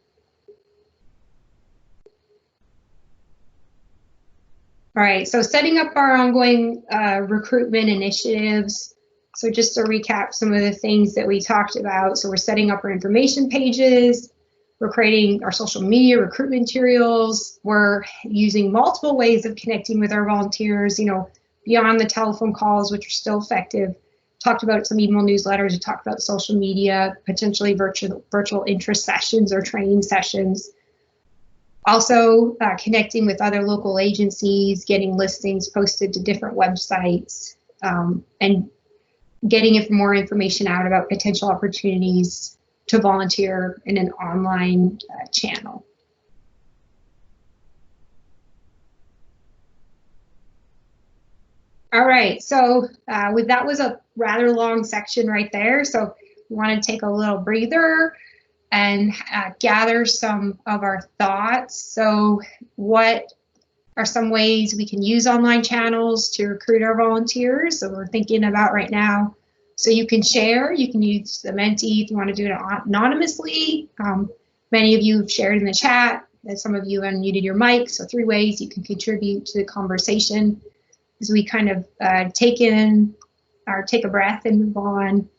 All right, so setting up our ongoing recruitment initiatives. So just to recap some of the things that we talked about. So we're setting up our information pages, we're creating our social media recruitment materials, we're using multiple ways of connecting with our volunteers, beyond the telephone calls, which are still effective. Talked about some email newsletters, we talked about social media, potentially virtual interest sessions or training sessions. Also connecting with other local agencies, getting listings posted to different websites, and getting more information out about potential opportunities to volunteer in an online channel. All right, so that was a rather long section right there. So we want to take a little breather and gather some of our thoughts. So what are some ways we can use online channels to recruit our volunteers? So we're thinking about right now. So you can share, you can use the Menti if you want to do it anonymously. Many of you have shared in the chat, and some of you unmuted your mic. So 3 ways you can contribute to the conversation as we kind of take a breath and move on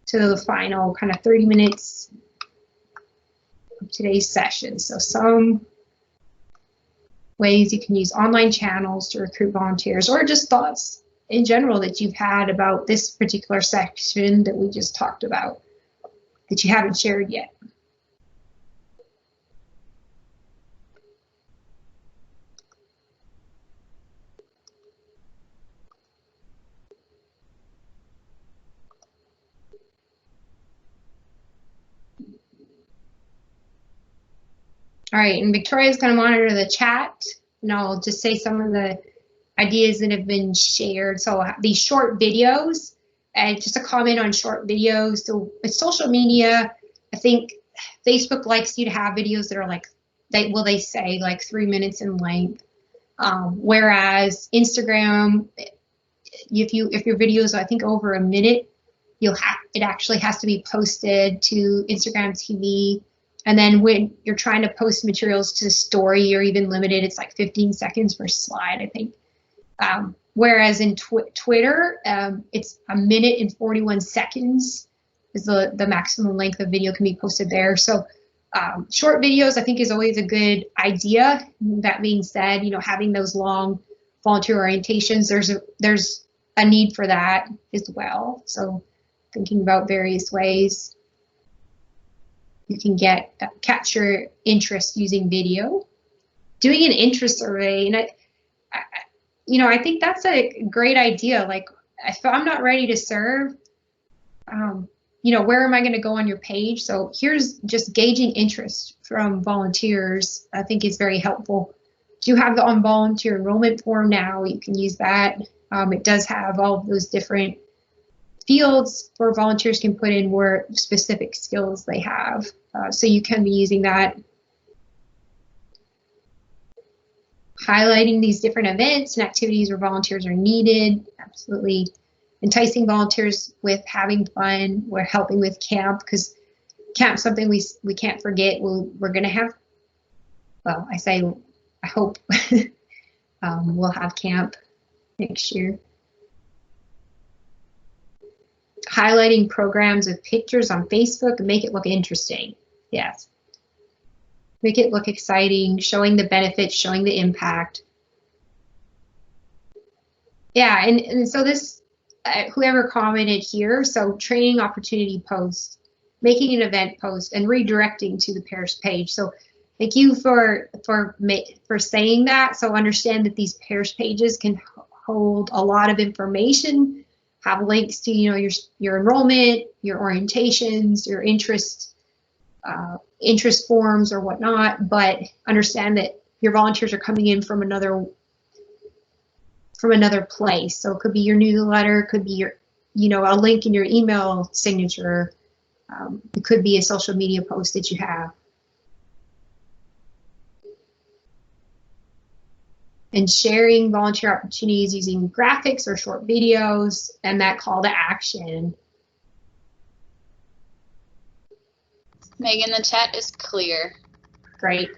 to the final kind of 30 minutes of today's session. So some ways you can use online channels to recruit volunteers, or just thoughts in general that you've had about this particular section that we just talked about that you haven't shared yet. All right, and Victoria's going to monitor the chat, and I'll just say some of the ideas that have been shared. So these short videos, and just a comment on short videos. So with social media, I think Facebook likes you to have videos that are like, they say like 3 minutes in length. Whereas Instagram, if your videos are, I think, over a minute, it actually has to be posted to Instagram TV. And then when you're trying to post materials to the story, you're even limited. It's like 15 seconds per slide, I think. Whereas in Twitter, it's 1 minute and 41 seconds is the maximum length of video can be posted there. So short videos, I think, is always a good idea. That being said, having those long volunteer orientations, there's a need for that as well. So thinking about various ways you can capture interest using video. Doing an interest survey, and I think that's a great idea. Like, if I'm not ready to serve, where am I going to go on your page? So here's just gauging interest from volunteers, I think is very helpful. Do you have the on volunteer enrollment form now? You can use that. It does have all of those different fields where volunteers can put in where specific skills they have. So you can be using that. Highlighting these different events and activities where volunteers are needed. Absolutely enticing volunteers with having fun. We're helping with camp, because camp's something we can't forget. We're going to have, well, I hope we'll have camp next year. Highlighting programs with pictures on Facebook and make it look interesting. Yes. Make it look exciting, showing the benefits, showing the impact. Yeah, and so this, whoever commented here, so training opportunity post, making an event post, and redirecting to the pairs page. So thank you for saying that. So understand that these pairs pages can hold a lot of information, have links to your enrollment, your orientations, your interest forms or whatnot, but understand that your volunteers are coming in from another place. So it could be your newsletter, it could be your, a link in your email signature. It could be a social media post that you have. And sharing volunteer opportunities using graphics or short videos and that call to action. Megan, the chat is clear. Great.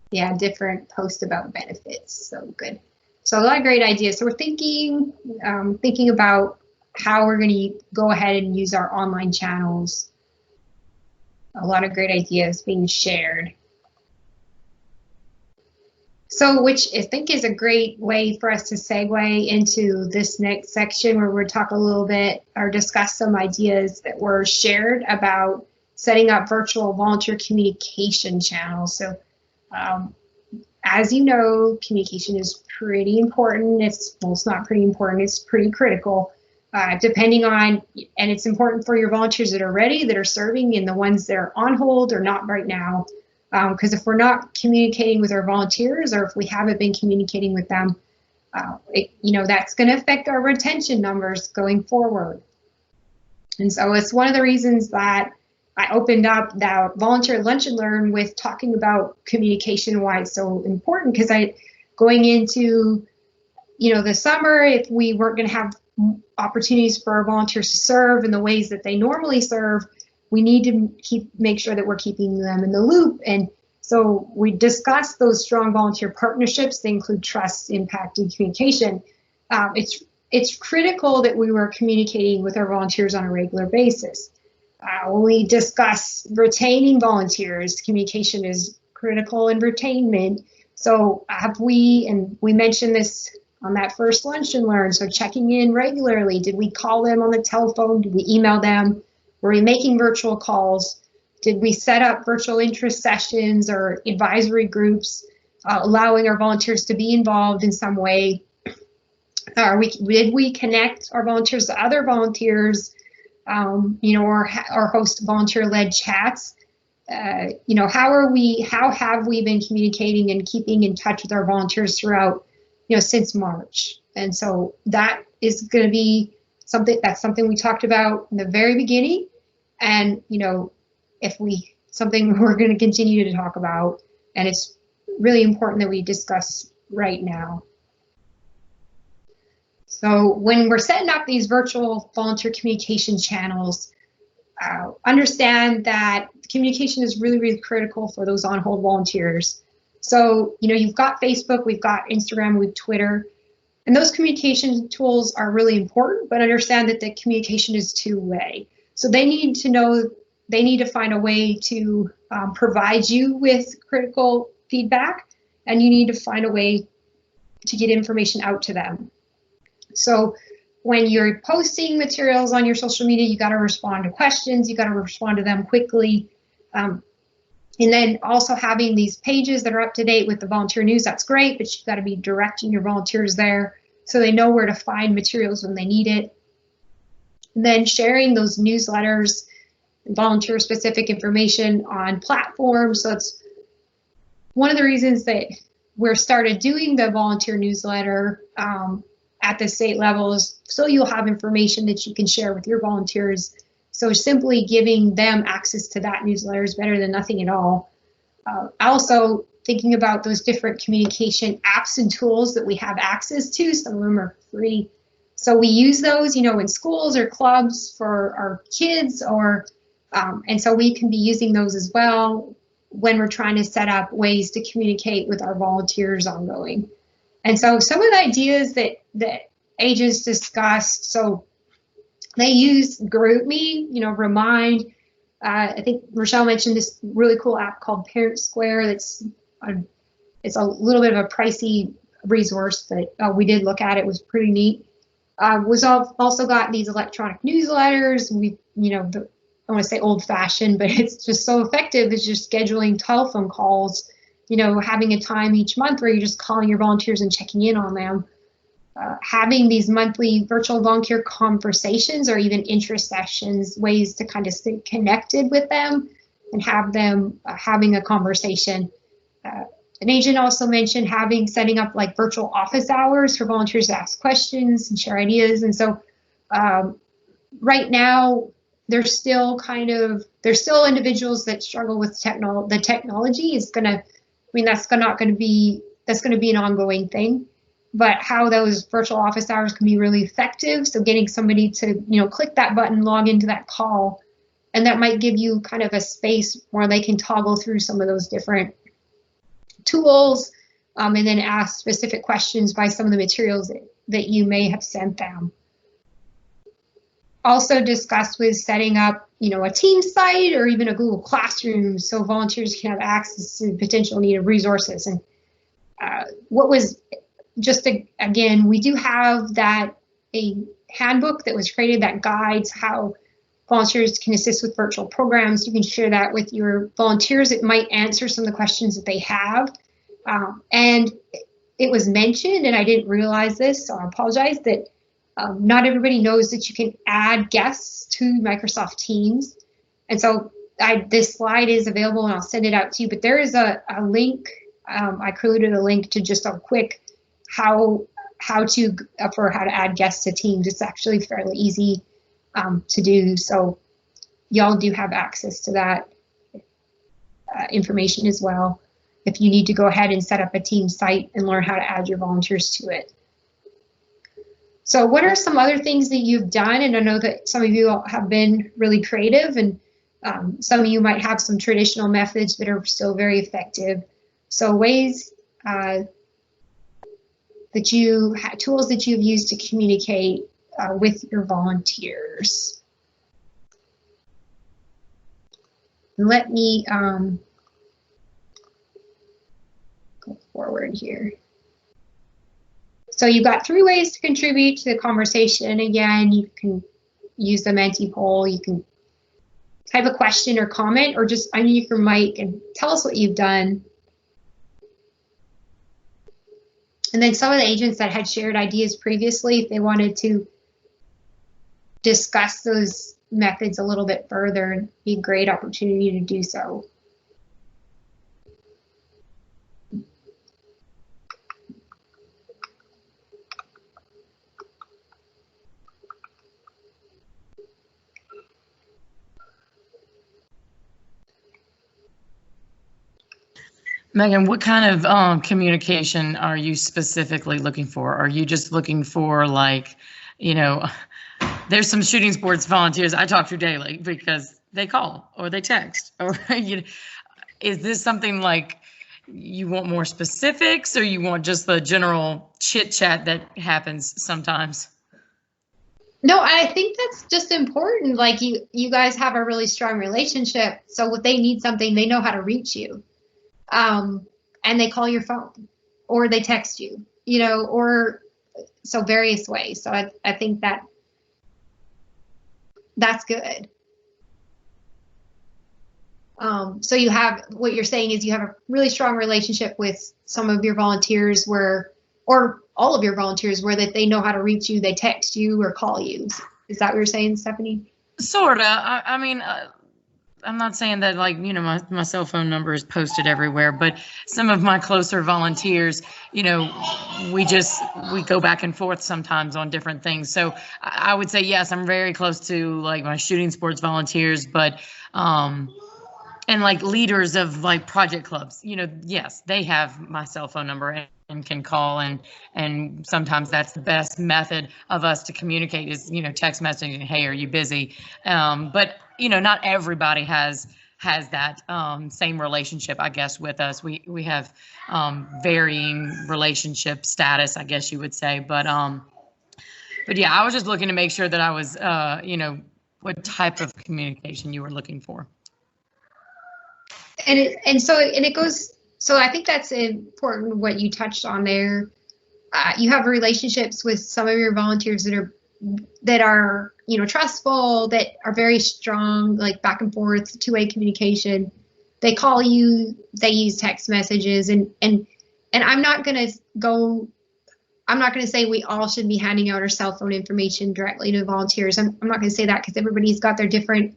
Yeah, different posts about benefits. So good. So a lot of great ideas. So we're thinking about how we're going to go ahead and use our online channels. A lot of great ideas being shared. So, which I think is a great way for us to segue into this next section, where we'll talk a little bit or discuss some ideas that were shared about setting up virtual volunteer communication channels. So, as you know, communication is pretty important. It's not pretty important, it's pretty critical. Depending on, and it's important for your volunteers that are ready, that are serving, and the ones that are on hold or not right now. Because if we're not communicating with our volunteers, or if we haven't been communicating with them, that's going to affect our retention numbers going forward. And so it's one of the reasons that I opened up that volunteer lunch and learn with talking about communication, why it's so important. Because going into the summer, if we weren't going to have opportunities for our volunteers to serve in the ways that they normally serve, we need to make sure that we're keeping them in the loop. And so we discussed those strong volunteer partnerships. They include trust, impact, and communication. It's critical that we were communicating with our volunteers on a regular basis. When we discuss retaining volunteers, communication is critical in retainment. So we mentioned this on that first lunch and learn, so checking in regularly. Did we call them on the telephone? Did we email them? Were we making virtual calls? Did we set up virtual interest sessions or advisory groups, allowing our volunteers to be involved in some way? Did we connect our volunteers to other volunteers, or host volunteer-led chats? How have we been communicating and keeping in touch with our volunteers throughout, since March? And so that is going to be something we talked about in the very beginning. And, something we're going to continue to talk about, and it's really important that we discuss right now. So when we're setting up these virtual volunteer communication channels, understand that communication is really, really critical for those on-hold volunteers. So, you've got Facebook, we've got Instagram, we've Twitter, and those communication tools are really important, but understand that the communication is two-way. So they need to find a way to provide you with critical feedback, and you need to find a way to get information out to them. So when you're posting materials on your social media, you got to respond to questions, you got to respond to them quickly. And then also having these pages that are up to date with the volunteer news, that's great, but you've got to be directing your volunteers there so they know where to find materials when they need it. And then sharing those newsletters, volunteer specific information on platforms. So it's one of the reasons that we're started doing the volunteer newsletter at the state levels, so you'll have information that you can share with your volunteers. So simply giving them access to that newsletter is better than nothing at all. Also, thinking about those different communication apps and tools that we have access to. Some of them are free. So we use those, in schools or clubs for our kids, and so we can be using those as well when we're trying to set up ways to communicate with our volunteers ongoing. And so some of the ideas that agents discussed, so they use GroupMe, Remind. I think Rochelle mentioned this really cool app called Parent Square. It's a little bit of a pricey resource, but we did look at it. It was pretty neat. Was also got these electronic newsletters. I want to say old-fashioned, but it's just so effective. It's just scheduling telephone calls, having a time each month where you're just calling your volunteers and checking in on them. Having these monthly virtual volunteer conversations or even interest sessions, ways to kind of stay connected with them and have them having a conversation. An agent also mentioned setting up like virtual office hours for volunteers to ask questions and share ideas. And so right now, there's still individuals that struggle with the technology is that's going to be an ongoing thing. But how those virtual office hours can be really effective. So getting somebody to, click that button, log into that call, and that might give you kind of a space where they can toggle through some of those different tools and then ask specific questions by some of the materials that you may have sent them. Also discussed with setting up, a team site or even a Google Classroom so volunteers can have access to potential needed resources. And what was again, we do have a handbook that was created that guides how volunteers can assist with virtual programs. You can share that with your volunteers. It might answer some of the questions that they have. And it was mentioned, and I didn't realize this, so I apologize, that not everybody knows that you can add guests to Microsoft Teams. And so this slide is available, and I'll send it out to you. But there is a link. I included a link to just a quick how to add guests to Teams. It's actually fairly easy to do. So y'all do have access to that information as well if you need to go ahead and set up a team site and learn how to add your volunteers to it. So what are some other things that you've done? And I know that some of you have been really creative, and some of you might have some traditional methods that are still very effective. So ways tools that you've used to communicate with your volunteers. Let me go forward here. So you've got 3 ways to contribute to the conversation. Again, you can use the Menti poll. You can type a question or comment, or just unmute your mic and tell us what you've done. And then some of the agents that had shared ideas previously, if they wanted to discuss those methods a little bit further, it'd be a great opportunity to do so. Megan, what kind of communication are you specifically looking for? Are you just looking for, like, there's some shooting sports volunteers I talk to daily because they call or they text, or is this something like you want more specifics, or you want just the general chit chat that happens sometimes? No, I think that's just important. Like you guys have a really strong relationship. So if they need something, they know how to reach you. And they call your phone or they text you, or so various ways. So I think that's good. So you have, what you're saying is you have a really strong relationship with some of your volunteers or all of your volunteers where that they know how to reach you, they text you or call you. Is that what you're saying, Stephanie? Sorta. I mean, I'm not saying that like, you know, my cell phone number is posted everywhere, but some of my closer volunteers, you know, we go back and forth sometimes on different things. So I would say, yes, I'm very close to like my shooting sports volunteers, but, and like leaders of like project clubs, you know, yes, they have my cell phone number and can call, and sometimes that's the best method of us to communicate is, you know, text messaging, hey, are you busy? But you know, not everybody has that same relationship, I guess, with us. We have varying relationship status, I guess you would say, but yeah, I was just looking to make sure that I was, you know, what type of communication you were looking for. And so it goes. So I think that's important what you touched on there. You have relationships with some of your volunteers that are you know trustful, that are very strong, like back and forth, two-way communication. They call you, they use text messages, and I'm not gonna say we all should be handing out our cell phone information directly to volunteers. I'm not gonna say that because everybody's got their different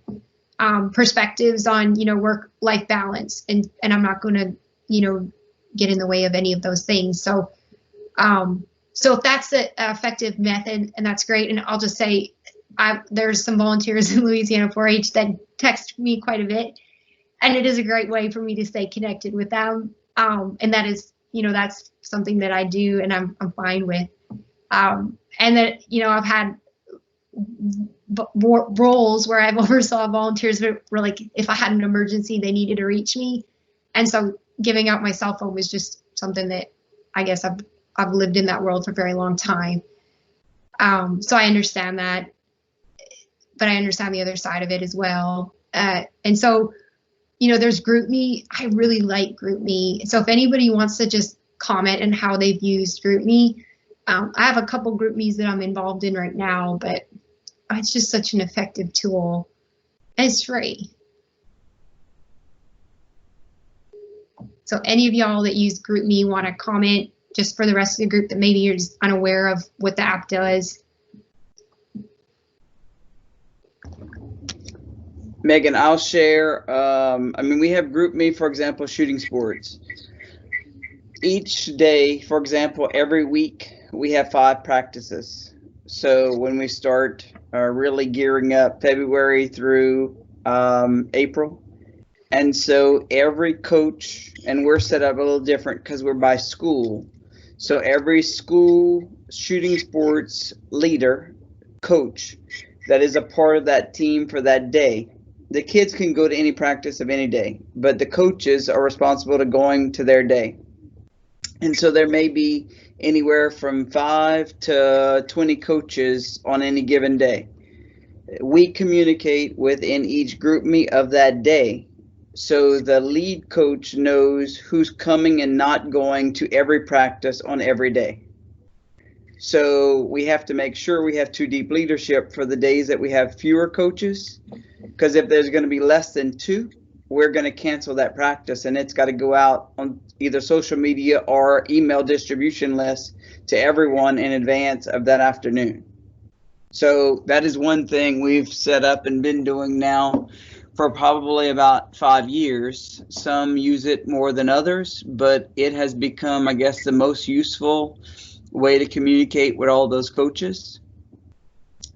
perspectives on, you know, work-life balance, and I'm not going to, you know, get in the way of any of those things. So, so if that's the effective method, and that's great. And I'll just say, there's some volunteers in Louisiana 4-H that text me quite a bit, and it is a great way for me to stay connected with them. And that is, you know, that's something that I do, and I'm fine with. And that, you know, I've had roles where I've oversaw volunteers were like, if I had an emergency, they needed to reach me. And so giving out my cell phone was just something that I guess I've lived in that world for a very long time. So I understand that, but I understand the other side of it as well. And so, you know, there's GroupMe. I really like GroupMe. So if anybody wants to just comment on how they've used GroupMe, I have a couple GroupMes that I'm involved in right now, but it's just such an effective tool. And it's free. So any of y'all that use GroupMe want to comment just for the rest of the group that maybe you're just unaware of what the app does? Megan, I'll share. I mean, we have GroupMe, for example, shooting sports. Each day, for example, every week, we have 5 practices. So when we start really gearing up February through April. And so every coach, and we're set up a little different because we're by school. So every school shooting sports leader, coach, that is a part of that team for that day. The kids can go to any practice of any day, but the coaches are responsible to going to their day. And so there may be anywhere from 5 to 20 coaches on any given day. We communicate within each GroupMe of that day. So the lead coach knows who's coming and not going to every practice on every day. So we have to make sure we have 2 deep leadership for the days that we have fewer coaches, because if there's going to be less than 2, we're going to cancel that practice, and it's got to go out on either social media or email distribution list to everyone in advance of that afternoon. So that is one thing we've set up and been doing now for probably about 5 years. Some use it more than others, but it has become, I guess, the most useful way to communicate with all those coaches.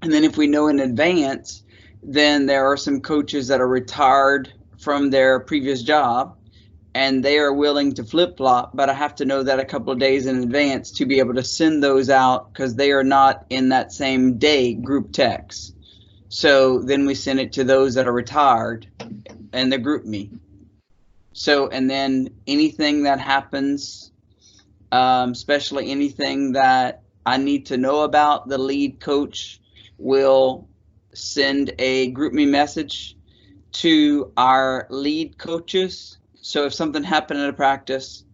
And then if we know in advance, then there are some coaches that are retired from their previous job and they are willing to flip-flop, but I have to know that a couple of days in advance to be able to send those out because they are not in that same day group text. So then we send it to those that are retired and the GroupMe. So, and then anything that happens, especially anything that I need to know about, the lead coach will send a GroupMe message to our lead coaches. So if something happened at a practice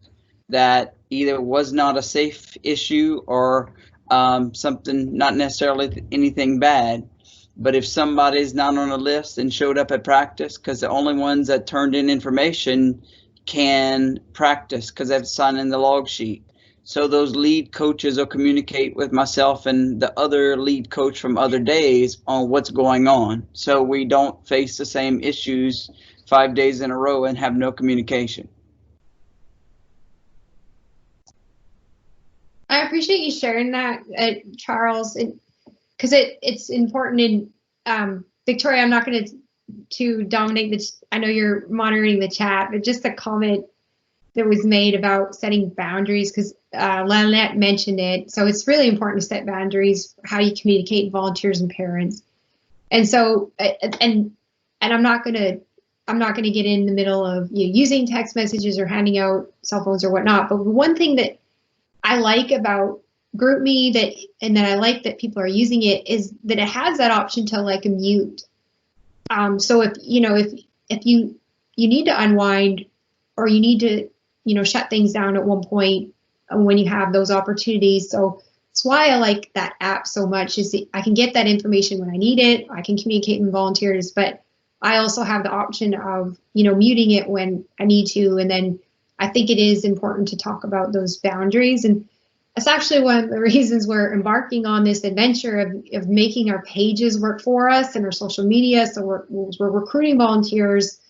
that either was not a safe issue or something, not necessarily anything bad, but if somebody's not on a list and showed up at practice, because the only ones that turned in information can practice because they have to sign in the log sheet. So those lead coaches will communicate with myself and the other lead coach from other days on what's going on. So we don't face the same issues 5 days in a row and have no communication. I appreciate you sharing that, Charles, because it's important. In Victoria, I'm not going to dominate this. I know you're monitoring the chat, but just a comment that was made about setting boundaries, because Lynette mentioned it. So it's really important to set boundaries for how you communicate with volunteers and parents. And so, and I'm not going to get in the middle of using text messages or handing out cell phones or whatnot. But one thing that I like about GroupMe and that I like that people are using it is that it has that option to like mute. So if you need to unwind or you need to shut things down at one point when you have those opportunities. So that's why I like that app so much, is I can get that information when I need it. I can communicate with volunteers, but I also have the option of, muting it when I need to. And then I think it is important to talk about those boundaries. And that's actually one of the reasons we're embarking on this adventure of making our pages work for us and our social media. So we're recruiting volunteers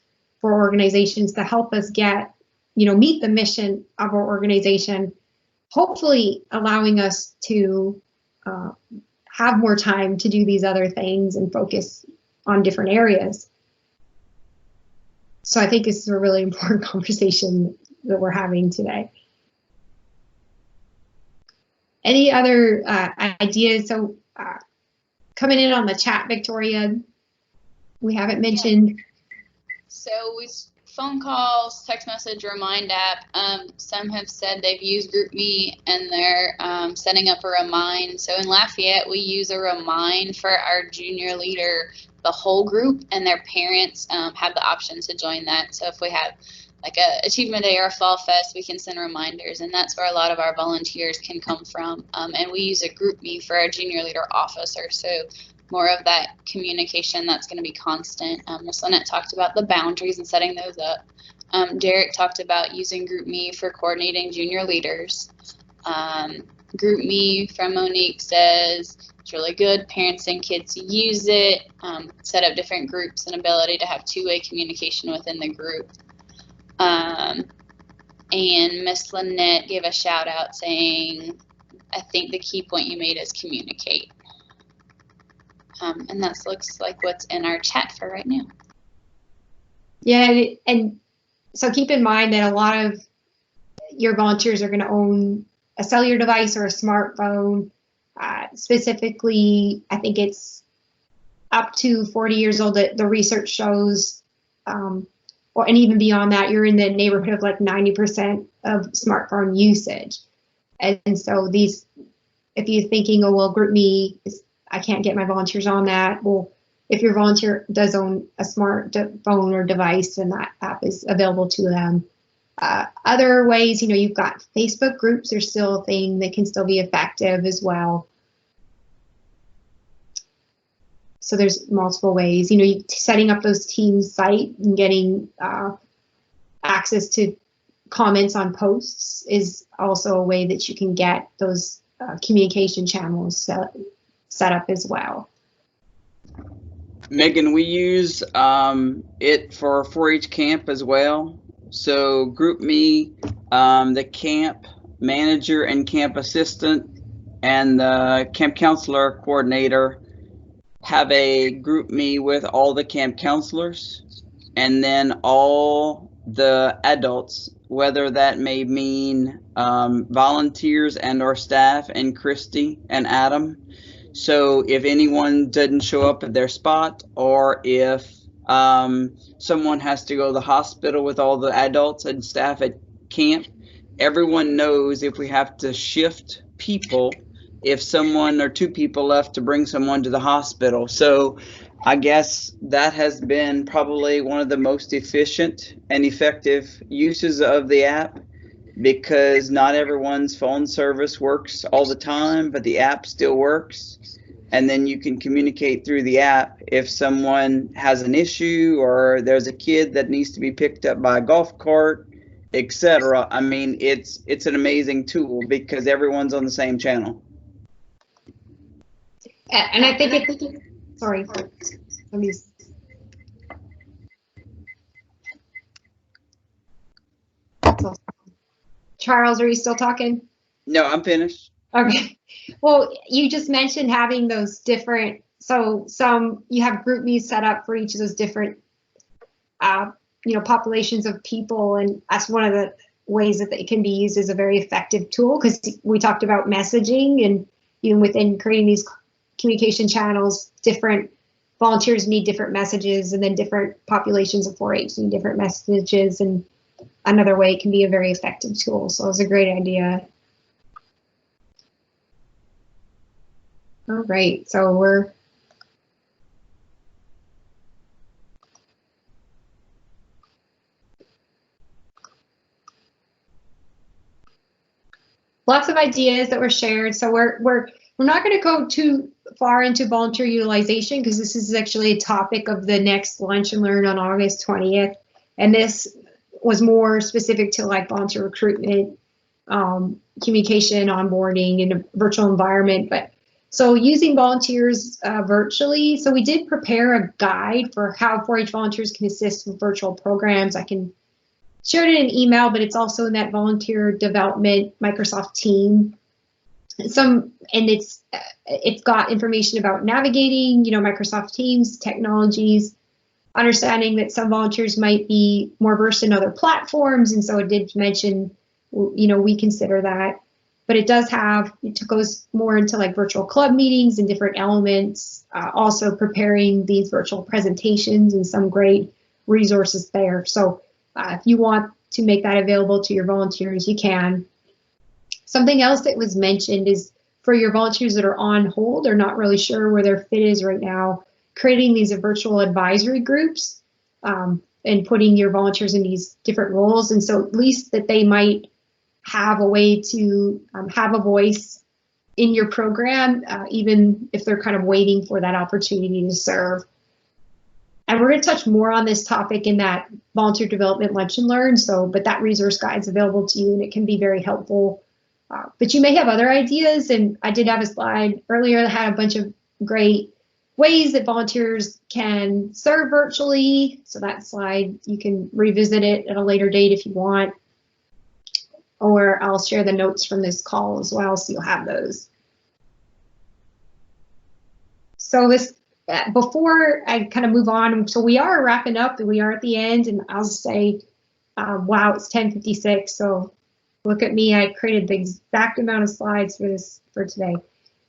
for organizations to help us meet the mission of our organization, hopefully allowing us to have more time to do these other things and focus on different areas. So I think this is a really important conversation that we're having today. Any other ideas? So coming in on the chat, Victoria, we haven't mentioned. So we phone calls, text message, remind app. Some have said they've used GroupMe and they're setting up a remind. So in Lafayette, we use a remind for our junior leader, the whole group, and their parents have the option to join that. So if we have like a achievement day or a fall fest, we can send reminders, and that's where a lot of our volunteers can come from. And we use a GroupMe for our junior leader officer. So more of that communication that's going to be constant. Ms. Lynette talked about the boundaries and setting those up. Derek talked about using GroupMe for coordinating junior leaders. GroupMe from Monique says it's really good. Parents and kids use it. Set up different groups and ability to have two-way communication within the group. And Miss Lynette gave a shout out saying, I think the key point you made is communicate. And that looks like what's in our chat for right now. Yeah, and so keep in mind that a lot of your volunteers are going to own a cellular device or a smartphone. Specifically, I think it's up to 40 years old that the research shows, and even beyond that, you're in the neighborhood of like 90% of smartphone usage. And so if you're thinking, oh, well, GroupMe I can't get my volunteers on that. Well, if your volunteer does own a smartphone or device, then that app is available to them. Other ways, you've got Facebook groups are still a thing that can still be effective as well. So there's multiple ways, setting up those team site and getting access to comments on posts is also a way that you can get those communication channels set up as well. Megan, we use it for 4-H camp as well. So GroupMe, the camp manager and camp assistant and the camp counselor coordinator have a GroupMe with all the camp counselors, and then all the adults, whether that may mean volunteers and or staff and Christy and Adam. So if anyone doesn't show up at their spot, or if someone has to go to the hospital with all the adults and staff at camp, everyone knows if we have to shift people, if someone or two people left to bring someone to the hospital. So I guess that has been probably one of the most efficient and effective uses of the app, because not everyone's phone service works all the time, but the app still works. And then you can communicate through the app if someone has an issue or there's a kid that needs to be picked up by a golf cart. etc. I mean, it's an amazing tool because everyone's on the same channel. And I think it's, sorry, somebody's. Charles, are you still talking? No, I'm finished. Okay. Well, you just mentioned having those different, so some, you have group me's set up for each of those different, populations of people. And that's one of the ways that it can be used as a very effective tool, because we talked about messaging, and even within creating these communication channels, different volunteers need different messages, and then different populations of 4-H need different messages. And another way it can be a very effective tool. So it's a great idea. All right, so we're lots of ideas that were shared. So we're not going to go too far into volunteer utilization, because this is actually a topic of the next Lunch and Learn on August 20th. And this was more specific to like volunteer recruitment, communication, onboarding in a virtual environment. But so using volunteers virtually. So we did prepare a guide for how 4-H volunteers can assist with virtual programs. I can share it in an email, but it's also in that volunteer development Microsoft team. And it's got information about navigating, Microsoft Teams technologies, understanding that some volunteers might be more versed in other platforms, and so it did mention, we consider that. But it goes more into like virtual club meetings and different elements, also preparing these virtual presentations and some great resources there. So if you want to make that available to your volunteers, you can. Something else that was mentioned is for your volunteers that are on hold or not really sure where their fit is right now, creating these virtual advisory groups and putting your volunteers in these different roles. And so at least that they might have a way to have a voice in your program, even if they're kind of waiting for that opportunity to serve. And we're going to touch more on this topic in that volunteer development lunch and learn. But that resource guide is available to you, and it can be very helpful. But you may have other ideas, and I did have a slide earlier that had a bunch of great ways that volunteers can serve virtually. So that slide, you can revisit it at a later date if you want, or I'll share the notes from this call as well, so you'll have those. So before I kind of move on, so we are wrapping up and we are at the end, and I'll say, wow, it's 10:56. So look at me, I created the exact amount of slides for today.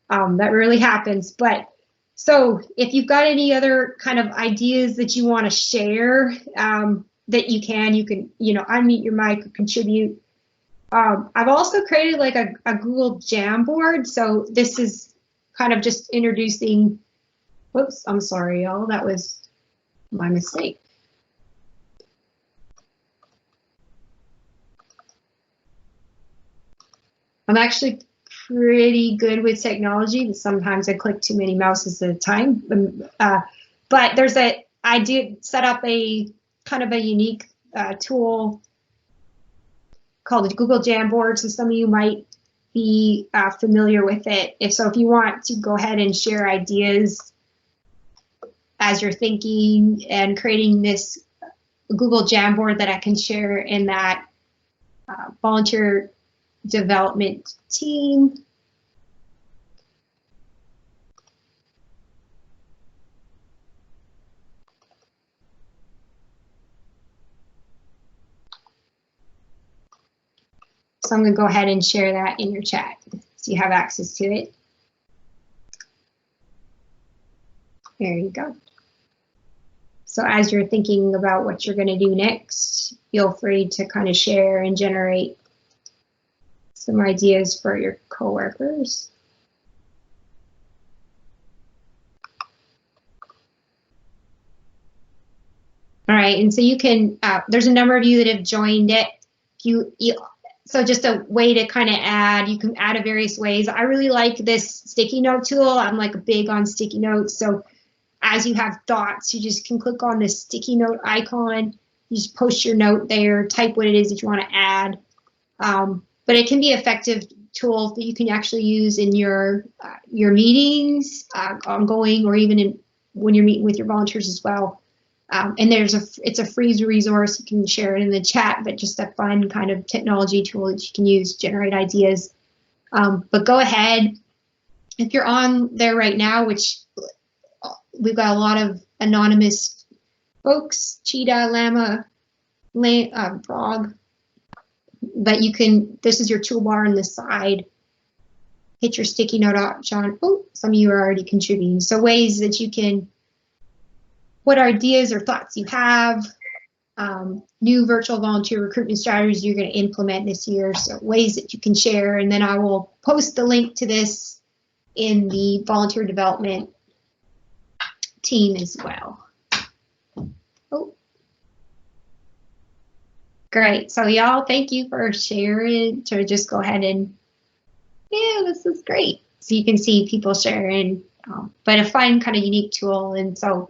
That really happens. But so if you've got any other kind of ideas that you want to share, that you can unmute your mic or contribute. I've also created like a Google Jamboard. So this is kind of just introducing, whoops, I'm sorry, y'all, that was my mistake. I'm actually pretty good with technology, but sometimes I click too many mouses at a time. But I did set up a kind of a unique tool called a Google Jamboard, so some of you might be familiar with it. If you want to go ahead and share ideas as you're thinking and creating this Google Jamboard that I can share in that volunteer development team. So I'm going to go ahead and share that in your chat so you have access to it. There you go. So as you're thinking about what you're going to do next, feel free to kind of share and generate some ideas for your coworkers. All right, and so you can, there's a number of you that have joined it. So just a way to kind of add, you can add in various ways. I really like this sticky note tool. I'm like big on sticky notes. So as you have thoughts, you just can click on this sticky note icon You just post your note there, type what it is that you want to add. But it can be an effective tool that you can actually use in your meetings, ongoing, or even when you're meeting with your volunteers as well. And it's a free resource. You can share it in the chat, but just a fun kind of technology tool that you can use to generate ideas. But go ahead. If you're on there right now, which we've got a lot of anonymous folks, cheetah, llama, frog, but you can, this is your toolbar on the side. Hit your sticky note option. Oh, some of you are already contributing. So ways that you can, what ideas or thoughts you have, new virtual volunteer recruitment strategies you're going to implement this year. So ways that you can share, and then I will post the link to this in the volunteer development team as well. Oh, great. So y'all, thank you for sharing. To just go ahead and, yeah, this is great. So you can see people sharing, but a fun kind of unique tool. And so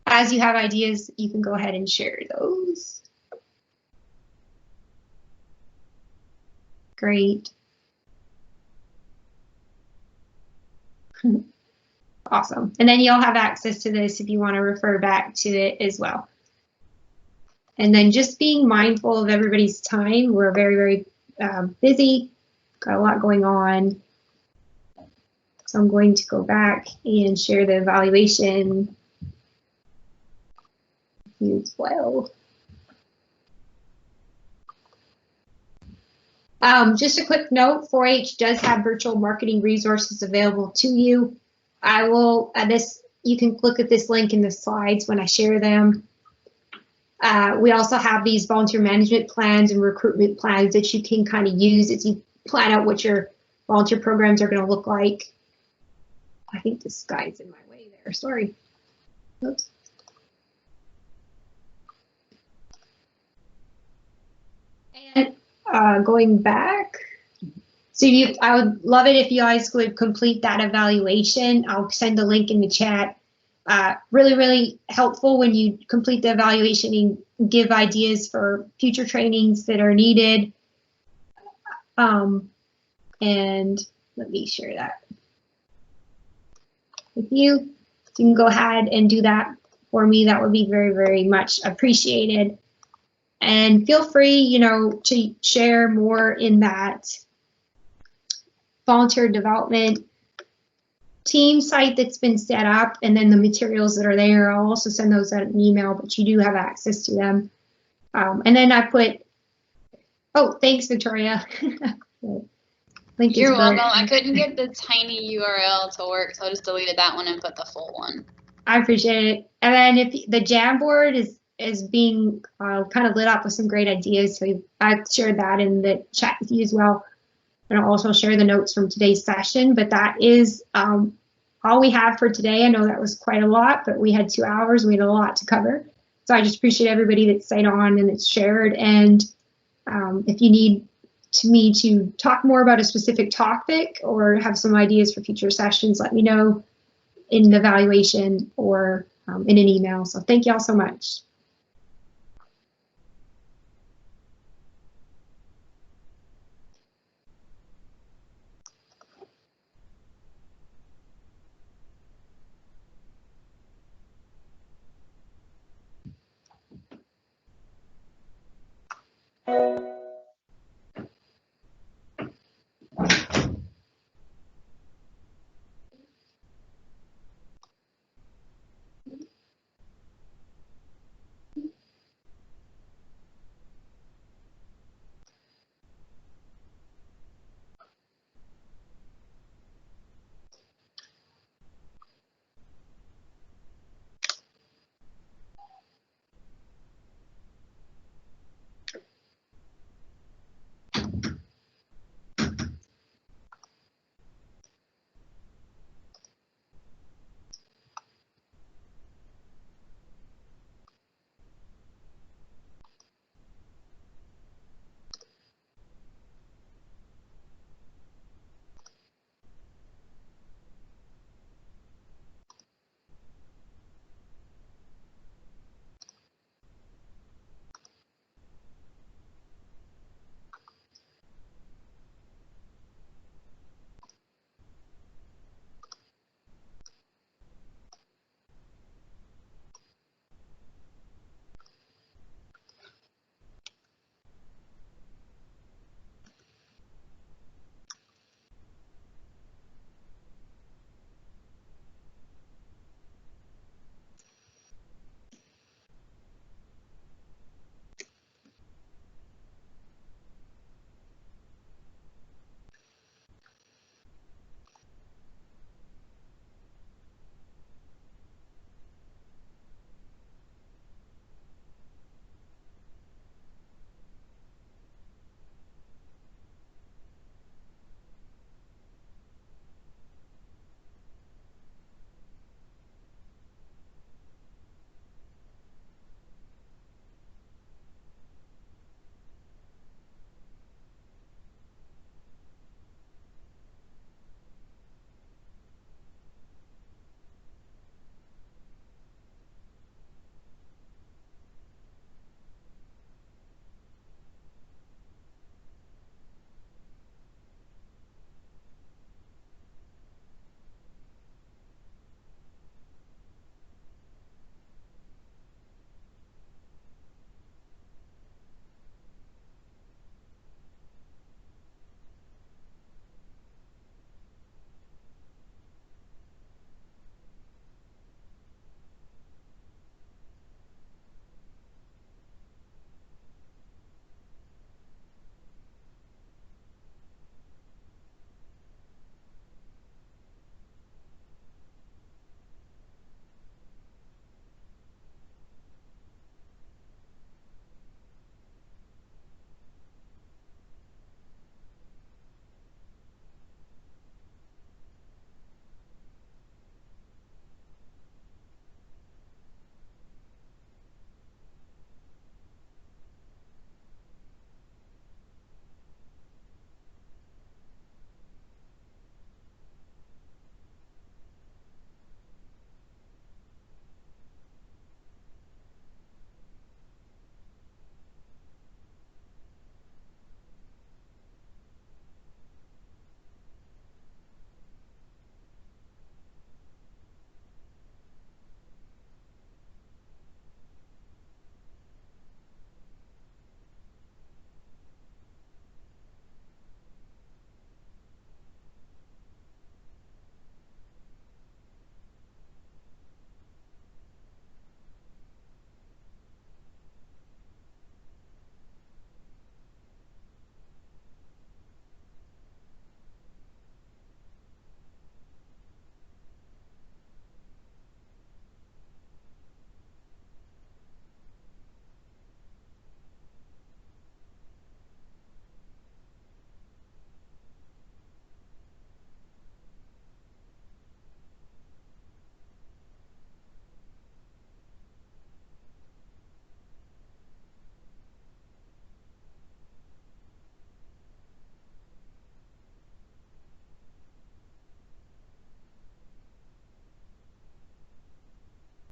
as you have ideas, you can go ahead and share those. Great. Awesome. And then you'll have access to this if you want to refer back to it as well. And then just being mindful of everybody's time. We're very, very busy, got a lot going on. So I'm going to go back and share the evaluation with you as well. Just a quick note, 4-H does have virtual marketing resources available to you. I will, you can look at this link in the slides when I share them. We also have these volunteer management plans and recruitment plans that you can kind of use as you plan out what your volunteer programs are going to look like. I think this guy's in my way there, sorry. Oops. And going back, so I would love it if you guys would complete that evaluation. I'll send a link in the chat. Really, really helpful when you complete the evaluation and give ideas for future trainings that are needed. And let me share that with you. So you can go ahead and do that for me. That would be very, very much appreciated. And feel free, to share more in that volunteer development team site that's been set up, and then the materials that are there. I'll also send those out in an email, but you do have access to them. And then I put, oh, thanks, Victoria. Link You're welcome. I couldn't get the tiny URL to work, so I just deleted that one and put the full one. I appreciate it. And then if the Jamboard is being kind of lit up with some great ideas, so I shared that in the chat with you as well. And I'll also share the notes from today's session, but that is all we have for today. I know that was quite a lot, but we had 2 hours, we had a lot to cover. So I just appreciate everybody that stayed on and that's shared. And if you need me to talk more about a specific topic or have some ideas for future sessions, let me know in the evaluation or in an email. So thank you all so much.